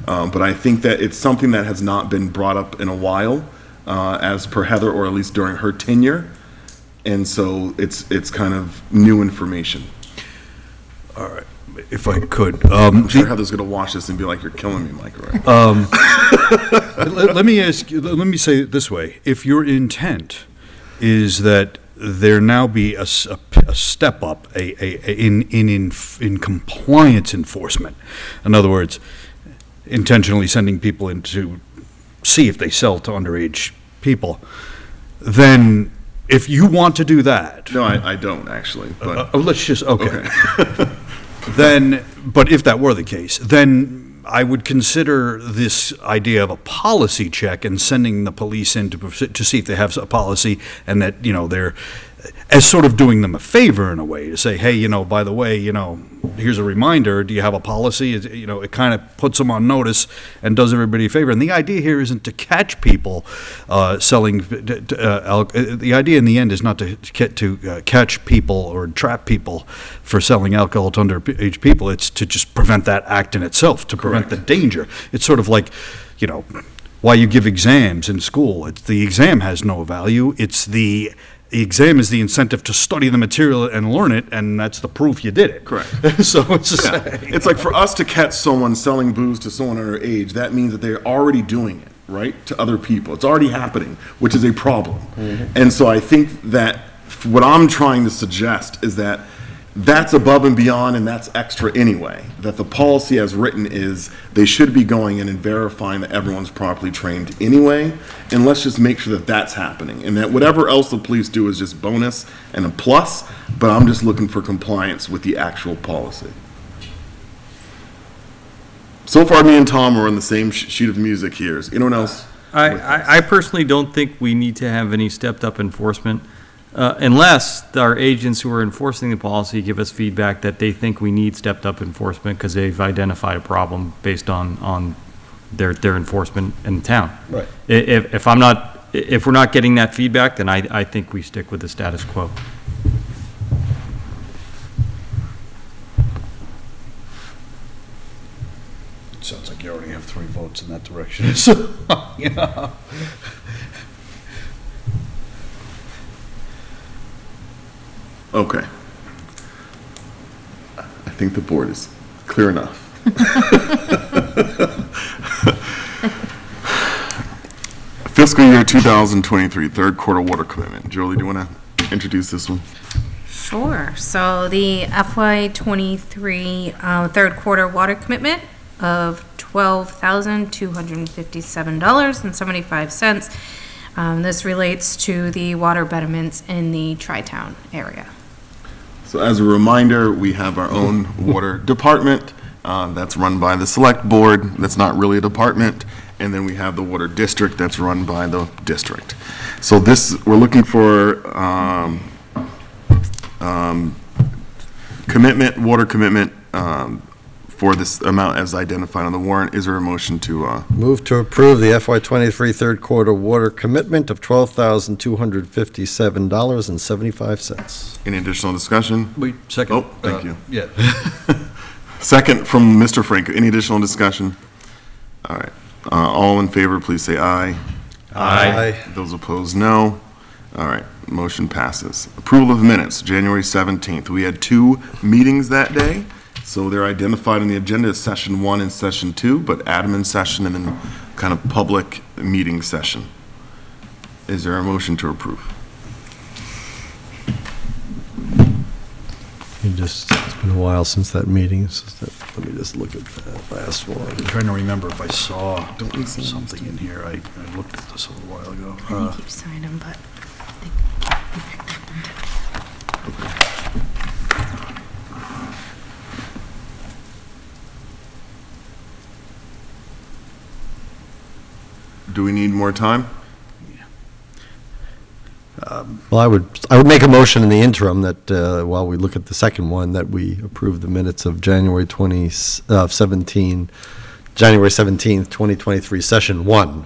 But I think that it's something that has not been brought up in a while, as per Heather, or at least during her tenure. And so it's kind of new information. All right, if I could. I'm sure Heather's gonna watch this and be like, "You're killing me, Mike." Right? Let me ask you, let me say it this way. If your intent is that there now be a step up in compliance enforcement, in other words, intentionally sending people in to see if they sell to underage people, then if you want to do that, No, I don't actually. But let's just, okay. Then, but if that were the case, then I would consider this idea of a policy check and sending the police in to see if they have a policy, and that, they're, as sort of doing them a favor in a way, to say, hey, by the way, here's a reminder, do you have a policy? It kind of puts them on notice and does everybody a favor. And the idea here isn't to catch people selling, the idea in the end is not to catch people or trap people for selling alcohol to underage people. It's to just prevent that act in itself, to prevent the danger. It's sort of like, why you give exams in school. The exam has no value. The exam is the incentive to study the material and learn it, and that's the proof you did it. Correct. So it's the same. It's like for us to catch someone selling booze to someone underage, that means that they're already doing it, right, to other people. It's already happening, which is a problem. And so I think that what I'm trying to suggest is that that's above and beyond, and that's extra anyway. That the policy as written is they should be going in and verifying that everyone's properly trained anyway, and let's just make sure that that's happening. And that whatever else the police do is just bonus and a plus, but I'm just looking for compliance with the actual policy. So far, me and Tom are on the same sheet of music here. Is anyone else? I personally don't think we need to have any stepped-up enforcement unless our agents who are enforcing the policy give us feedback that they think we need stepped-up enforcement because they've identified a problem based on their enforcement in the town. Right. If we're not getting that feedback, then I think we stick with the status quo. Sounds like you already have 3 votes in that direction. So, Okay. I think the board is clear enough. Fiscal year 2023, third quarter water commitment. Jolie, do you want to introduce this one? Sure. So the FY23 third quarter water commitment of $12,257.75 This relates to the water betterments in the Tri-Town area. So as a reminder, we have our own water department that's run by the select board. That's not really a department. And then we have the water district that's run by the district. So we're looking for water commitment for this amount as identified on the warrant. Is there a motion to? Move to approve the FY23 third quarter water commitment of $12,257.75. Any additional discussion? Wait, second. Oh, thank you. Yeah. Second from Mr. Franco. Any additional discussion? All right. All in favor, please say aye. Aye. Those opposed, no. All right, motion passes. Approval of minutes, January 17th. We had 2 meetings that day, so they're identified on the agenda as session 1 and session 2, but admin session and then kind of public meeting session. Is there a motion to approve? It's been a while since that meeting. Let me just look at that last one. I'm trying to remember if I saw something in here. I looked at this a little while ago. I keep signing them, but Do we need more time? Well, I would make a motion in the interim that while we look at the second one, that we approve the minutes of January 17th, 2023, session 1.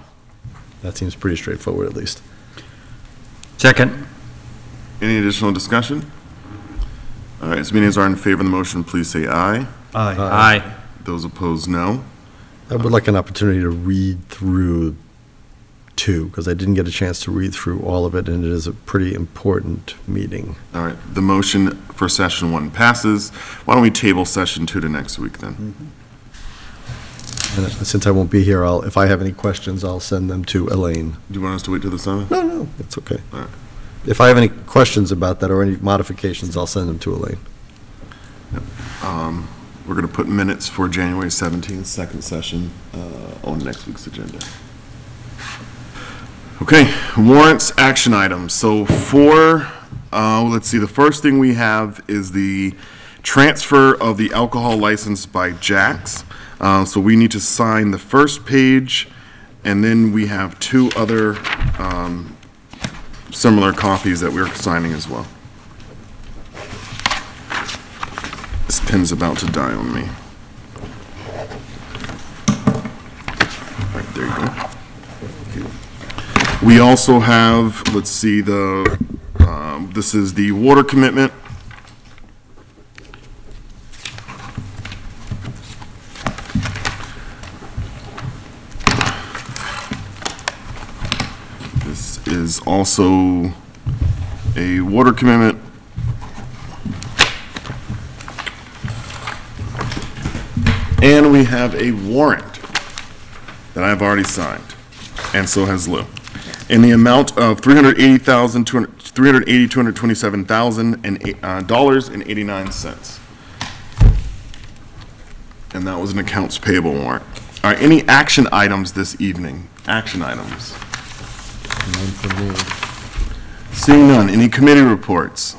That seems pretty straightforward, at least. Second. Any additional discussion? All right, as many as are in favor of the motion, please say aye. Aye. Those opposed, no. I would like an opportunity to read through 2, because I didn't get a chance to read through all of it, and it is a pretty important meeting. All right, the motion for session 1 passes. Why don't we table session 2 to next week then? And since I won't be here, if I have any questions, I'll send them to Elaine. Do you want us to wait till the 7th? No, it's okay. All right. If I have any questions about that or any modifications, I'll send them to Elaine. We're going to put minutes for January 17th, second session, on next week's agenda. Okay, warrants, action items. So let's see, the first thing we have is the transfer of the alcohol license by Jack's. So we need to sign the first page, and then we have 2 other similar copies that we're signing as well. This pen's about to die on me. Right, there you go. Okay. We also have, let's see, this is the water commitment. This is also a water commitment. And we have a warrant that I've already signed, and so has Lou, in the amount of $380,227,089. And that was an accounts payable warrant. All right, any action items this evening? Action items? None for me. Seeing none, any committee reports?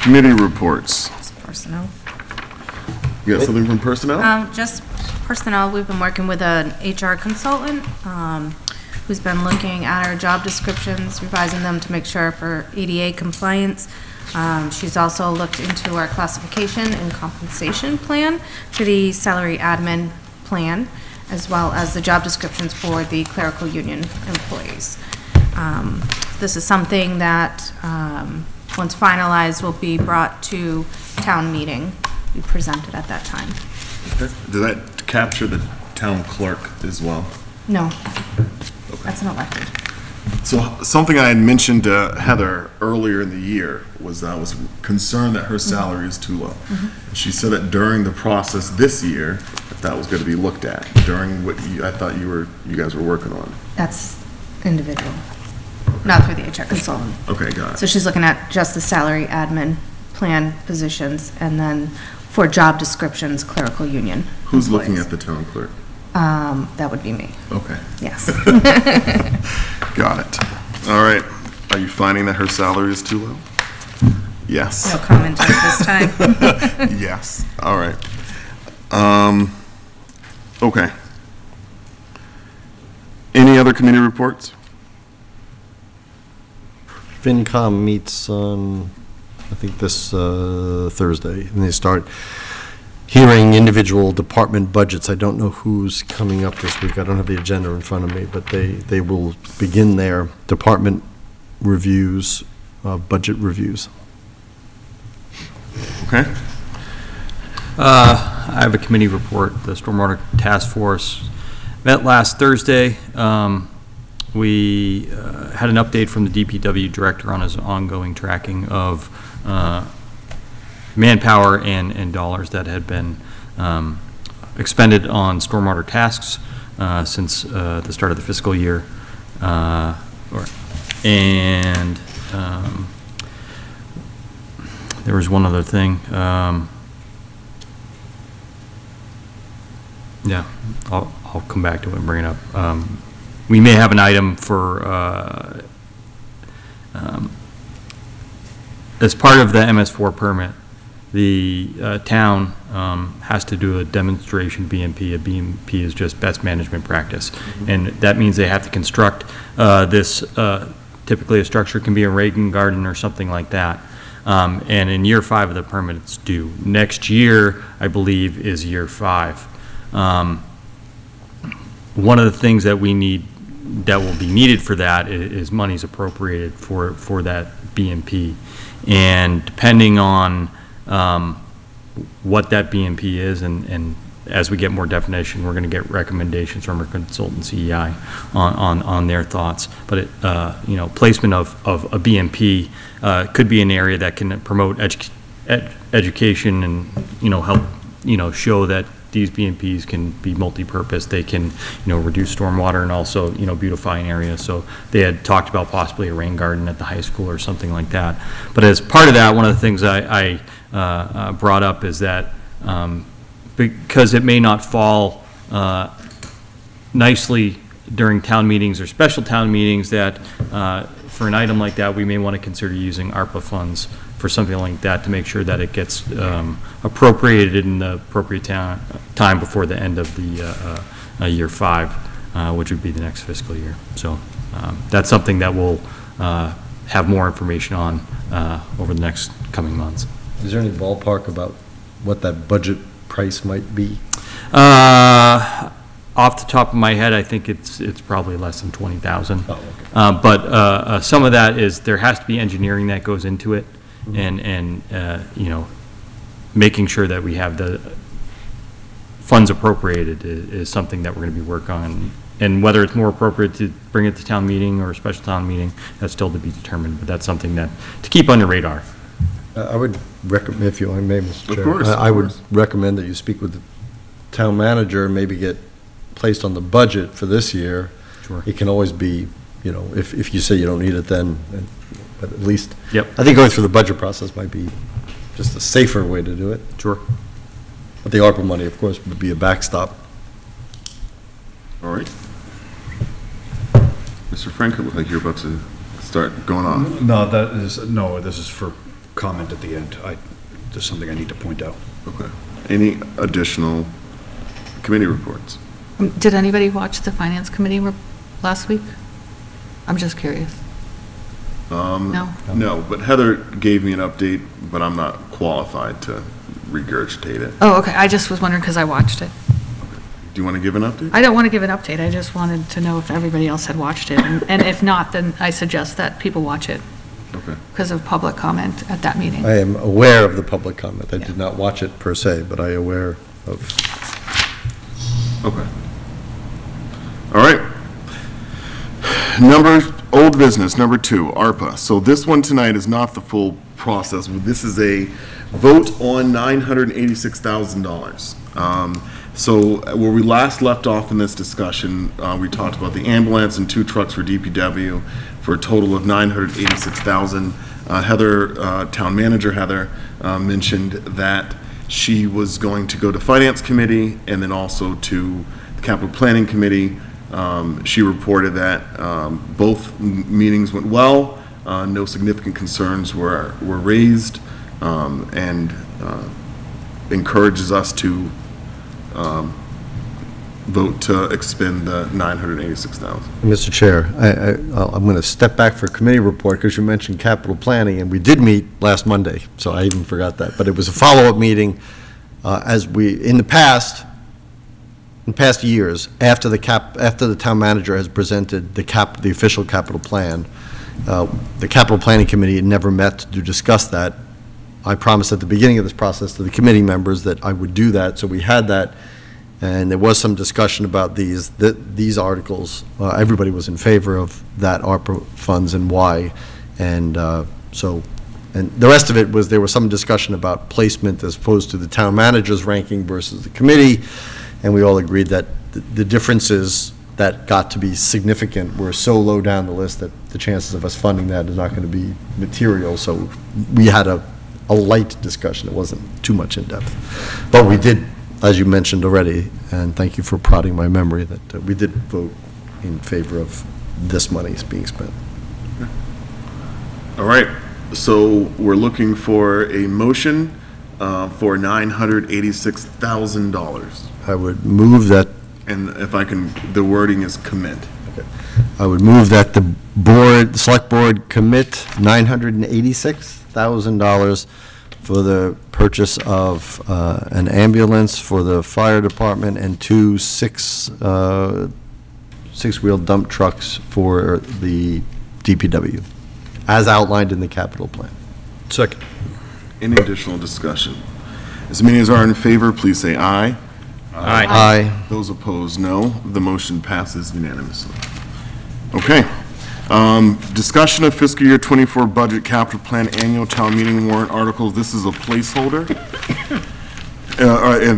Committee reports. personnel. You got something from personnel? Just personnel, we've been working with an HR consultant who's been looking at our job descriptions, revising them to make sure for ADA compliance. She's also looked into our classification and compensation plan for the salary admin plan, as well as the job descriptions for the clerical union employees. This is something that, once finalized, will be brought to town meeting, be presented at that time. Okay. Did that capture the town clerk as well? No, that's not elected. So something I had mentioned to Heather earlier in the year was that I was concerned that her salary is too low. She said that during the process this year, that was going to be looked at during what I thought you guys were working on. That's individual, not through the HR consultant. Okay, got it. So she's looking at just the salary admin plan positions, and then for job descriptions, clerical union. Who's looking employees. at the town clerk? That would be me, Okay, yes. got it. All right. Are you finding that her salary is too low? Yes. No comment at this time. Yes. All right. Okay. Any other committee reports? FinCom meets on, I think, this Thursday, and they start hearing individual department budgets. I don't know who's coming up this week. I don't have the agenda in front of me, but they will begin their department reviews, budget reviews. Okay. I have a committee report. The Stormwater Task Force met last Thursday. We had an update from the DPW director on his ongoing tracking of manpower and dollars that had been expended on stormwater tasks since the start of the fiscal year. There was one other thing. Yeah, I'll come back to it and bring it up. We may have an item for, as part of the MS4 permit, the town has to do a demonstration BMP. A BMP is just best management practice. And that means they have to construct this, typically a structure can be a Reagan garden or something like that. And in year 5 of the permit, it's due. Next year, I believe, is year 5. One of the things that we need, that will be needed for that is monies appropriated for that BMP. And depending on what that BMP is, and as we get more definition, we're going to get recommendations from our consultant CEI on their thoughts. But placement of a BMP could be an area that can promote education and help show that these BMPs can be multi-purpose. They can reduce stormwater and also beautify an area. So they had talked about possibly a rain garden at the high school or something like that. But as part of that, one of the things I brought up is that because it may not fall nicely during town meetings or special town meetings, that for an item like that, we may want to consider using ARPA funds for something like that to make sure that it gets appropriated in the appropriate time before the end of the year 5, which would be the next fiscal year. So that's something that we'll have more information on over the next coming months. Is there any ballpark about what that budget price might be? Off the top of my head, I think it's probably less than 20,000. Oh, okay. But some of that is there has to be engineering that goes into it, and making sure that we have the funds appropriated is something that we're going to be working on. And whether it's more appropriate to bring it to town meeting or a special town meeting, that's still to be determined. But that's something that to keep on your radar. I would recommend, if you may, Mr. Chair. Of course. I would recommend that you speak with the town manager and maybe get placed on the budget for this year. Sure. It can always be, if you say you don't need it then, but at least. Yep. I think going through the budget process might be just a safer way to do it. Sure. But the ARPA money, of course, would be a backstop. All right. Mr. Frank, it looks like you're about to start going off. No, this is for comment at the end. There's something I need to point out. Okay. Any additional committee reports? Did anybody watch the Finance Committee last week? I'm just curious. No? No, but Heather gave me an update, but I'm not qualified to regurgitate it. Oh, okay. I just was wondering because I watched it. Do you want to give an update? I don't want to give an update. I just wanted to know if everybody else had watched it. And if not, then I suggest that people watch it Okay. because of public comment at that meeting. I am aware of the public comment. I did not watch it per se, but I am aware of. Okay. All right. Old business, number 2, ARPA. So this one tonight is not the full process. This is a vote on $986,000. So where we last left off in this discussion, we talked about the ambulance and 2 trucks for DPW for a total of $986,000. Heather, town manager Heather, mentioned that she was going to go to Finance Committee and then also to Capital Planning Committee. She reported that both meetings went well. No significant concerns were raised, and encourages us to vote to expend the $986,000. Mr. Chair, I'm going to step back for committee report because you mentioned capital planning, and we did meet last Monday, so I even forgot that. But it was a follow-up meeting in the past years, after the town manager has presented the official capital plan, the capital planning committee had never met to discuss that. I promised at the beginning of this process to the committee members that I would do that, so we had that. And there was some discussion about these articles. Everybody was in favor of that ARPA funds and why. And and the rest of it was, there was some discussion about placement as opposed to the town manager's ranking versus the committee. And we all agreed that the differences that got to be significant were so low down the list that the chances of us funding that is not going to be material. So we had a light discussion. It wasn't too much in depth. But we did, as you mentioned already, and thank you for prodding my memory, that we did vote in favor of this money being spent. All right, so we're looking for a motion for $986,000. I would move that, And if I can, the wording is commit. I would move that the select board commit $986,000 for the purchase of an ambulance for the fire department and two six-wheel dump trucks for the DPW, as outlined in the capital plan. Second. Any additional discussion? As many as are in favor, please say aye. Aye. Those opposed, no. The motion passes unanimously. Okay. Discussion of fiscal year '24 budget, capital plan, annual town meeting warrant articles. This is a placeholder.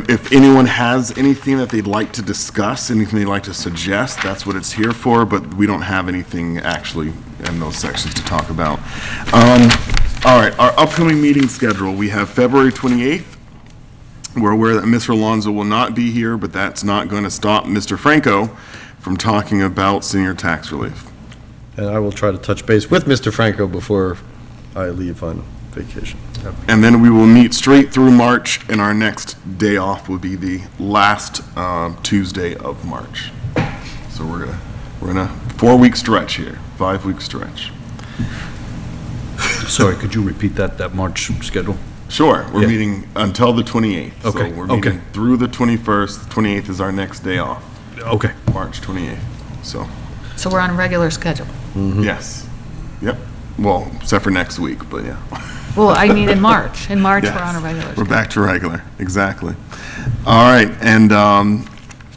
If anyone has anything that they'd like to discuss, anything they'd like to suggest, that's what it's here for, but we don't have anything actually in those sections to talk about. All right, our upcoming meeting schedule, we have February 28th. We're aware that Mr. Alonso will not be here, but that's not going to stop Mr. Franco from talking about senior tax relief. And I will try to touch base with Mr. Franco before I leave on vacation. And then we will meet straight through March, and our next day off will be the last Tuesday of March. So we're in a 4-week stretch here, 5-week stretch. Sorry, could you repeat that March schedule? Sure, we're Yeah. meeting until the 28th. Okay, So we're okay. meeting through the 21st, 28th is our next day off, Okay. March 28th, so, So we're on a regular schedule. yes. Yep, well, except for next week, but yeah. Well, I mean, in March. In March, Yes. we're on a regular We're schedule. back to regular, exactly. All right, and,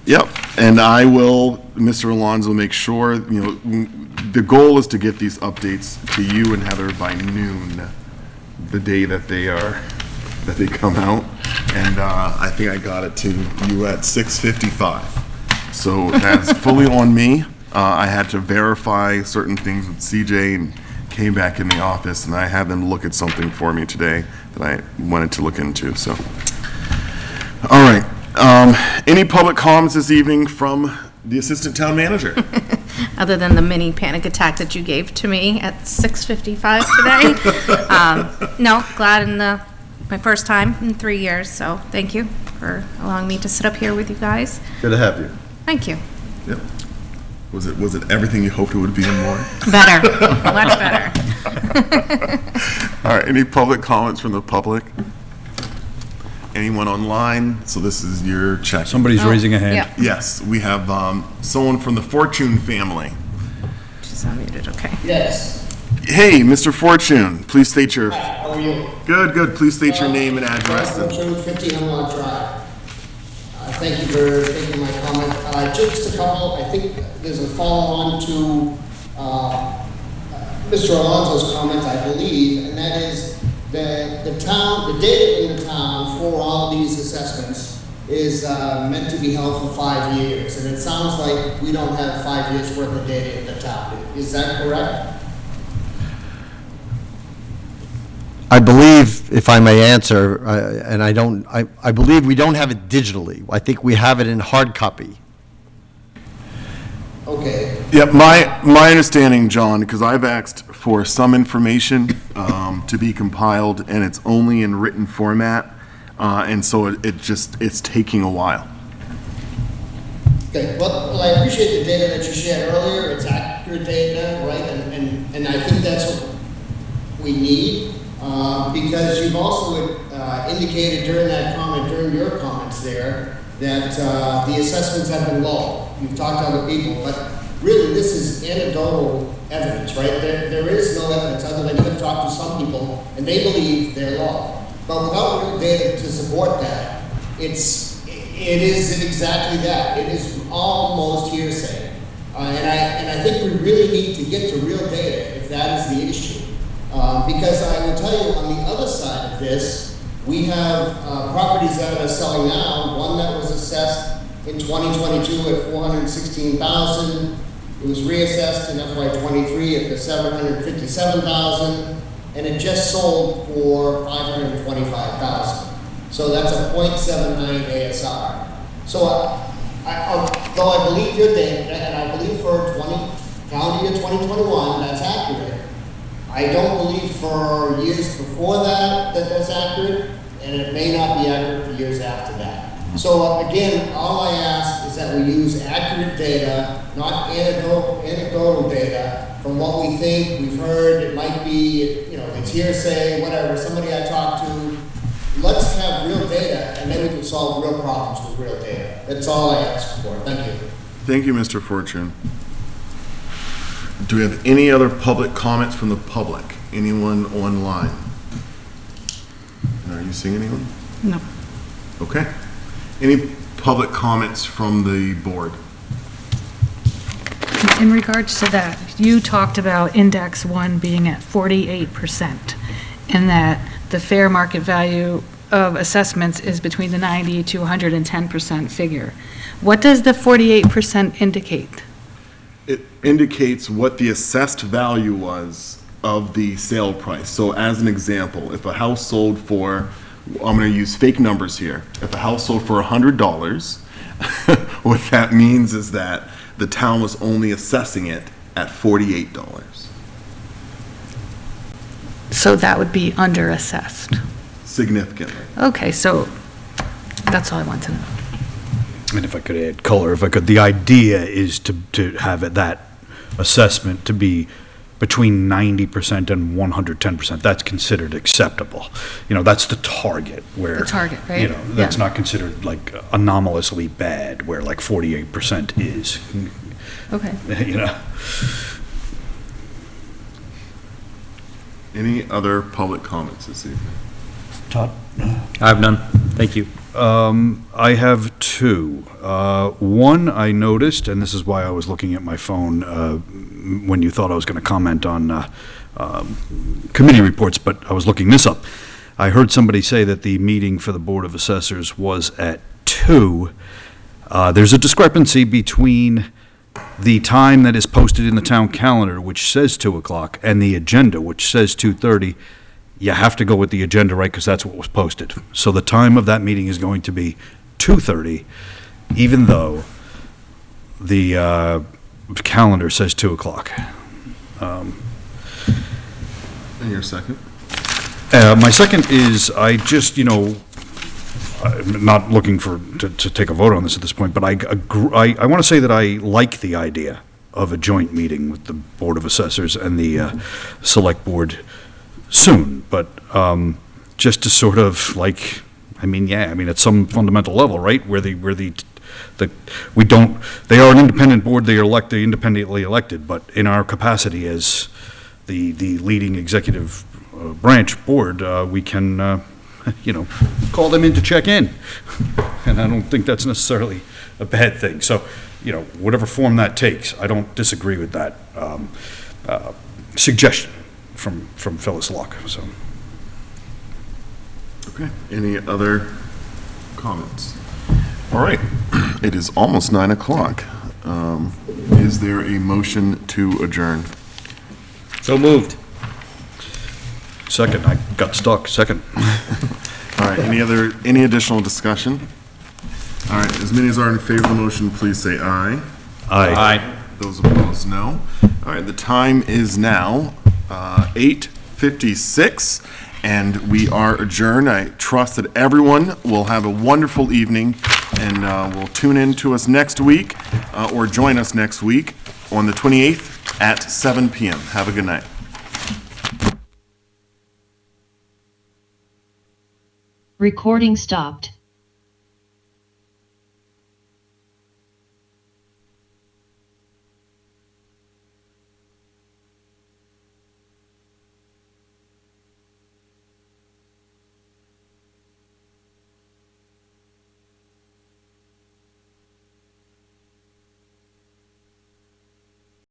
yep, and I will, Mr. Alonso, make sure, the goal is to get these updates to you and Heather by noon, the day that they come out, and I think I got it to you at 6:55. So that's fully on me. I had to verify certain things with CJ and came back in the office, and I had them look at something for me today that I wanted to look into, so. All right, any public comments this evening from the Assistant Town Manager? Other than the mini panic attack that you gave to me at 6:55 today. No, glad my first time in 3 years, so thank you for allowing me to sit up here with you guys. Good to have you. Thank you. Yep. Was it everything you hoped it would be and more? Better, much better. All right, any public comments from the public? Anyone online? So this is your check. Somebody's raising a hand. Yeah, Yes, we have someone from the Fortune family. she's unmuted, okay. Yes. Hey, Mr. Fortune, please state your, How are you? good, please state your name and address. Fortune, 50 Hemlock Drive. Thank you for taking my comment. Just a couple, I think there's a follow-on to Mr. Alonso's comment, I believe, and that is that the data in the town for all these assessments is meant to be held for 5 years, and it sounds like we don't have 5 years worth of data in the town. Is that correct? I believe, if I may answer, I believe we don't have it digitally. I think we have it in hard copy. Okay, Yeah, my understanding, John, because I've asked for some information to be compiled, and it's only in written format, and so it's taking a while. okay, well, I appreciate the data that you shared earlier, it's accurate data, right? And I think that's what we need, because you've also indicated during your comments there, that the assessments have been low. You've talked to other people, but really this is anecdotal evidence, right? There is no evidence other than you have talked to some people and they believe they're low. But without real data to support that, it is exactly that. It is almost hearsay. And I think we really need to get to real data if that is the issue. Because I will tell you, on the other side of this, we have properties that are selling now. One that was assessed in 2022 at $416,000. It was reassessed in FY23 at the $757,000, and it just sold for $525,000. So that's a 0.79 ASR. So though I believe your data, and I believe for calendar year 2021, that's accurate. I don't believe for years before that that's accurate, and it may not be accurate for years after that. So again, all I ask is that we use accurate data, not anecdotal data, from what we think, we've heard, it might be, it's hearsay, whatever, somebody I talked to. Let's have real data, and then we can solve real problems with real data. That's all I ask for. Thank you. Thank you, Mr. Fortune. Do we have any other public comments from the public? Anyone online? Are you seeing anyone? No. Okay. Any public comments from the board? In regards to that, you talked about index 1 being at 48%, and that the fair market value of assessments is between the 90 to 110% figure. What does the 48% indicate? It indicates what the assessed value was of the sale price. So as an example, if a house sold for, I'm going to use fake numbers here. If a house sold for $100, what that means is that the town was only assessing it at $48. So that would be under-assessed. Significantly. Okay, so that's all I want to know. And if I could add color, the idea is to have that assessment to be between 90% and 110%. That's considered acceptable. That's the target where. The target, right? That's not considered like anomalously bad, where like 48% is. Okay. Any other public comments this evening? Todd? I have none. Thank you. I have two. One, I noticed, and this is why I was looking at my phone when you thought I was going to comment on committee reports, but I was looking this up. I heard somebody say that the meeting for the Board of Assessors was at 2. There's a discrepancy between the time that is posted in the town calendar, which says 2 o'clock, and the agenda, which says 2:30. You have to go with the agenda, right, because that's what was posted. So the time of that meeting is going to be 2:30, even though the calendar says 2 o'clock. And your second? My second is, I just, I'm not looking to take a vote on this at this point, but I want to say that I like the idea of a joint meeting with the Board of Assessors and the Select Board soon, but just to sort of at some fundamental level, right, where they are an independent board, they're independently elected, but in our capacity as the leading executive branch board, we can call them in to check in, and I don't think that's necessarily a bad thing. So whatever form that takes, I don't disagree with that suggestion from Phyllis Locke. So. Okay. Any other comments? All right. It is almost 9 o'clock. Is there a motion to adjourn? So moved. Second. I got stuck. Second. All right. Any additional discussion? All right. As many as are in favor of the motion, please say aye. Aye. Those Those opposed, no. All right, the time is now 8:56, and we are adjourned. I trust that everyone will have a wonderful evening, and will tune in to us next week, or join us next week on the 28th at 7 p.m. Have a good night. Recording stopped.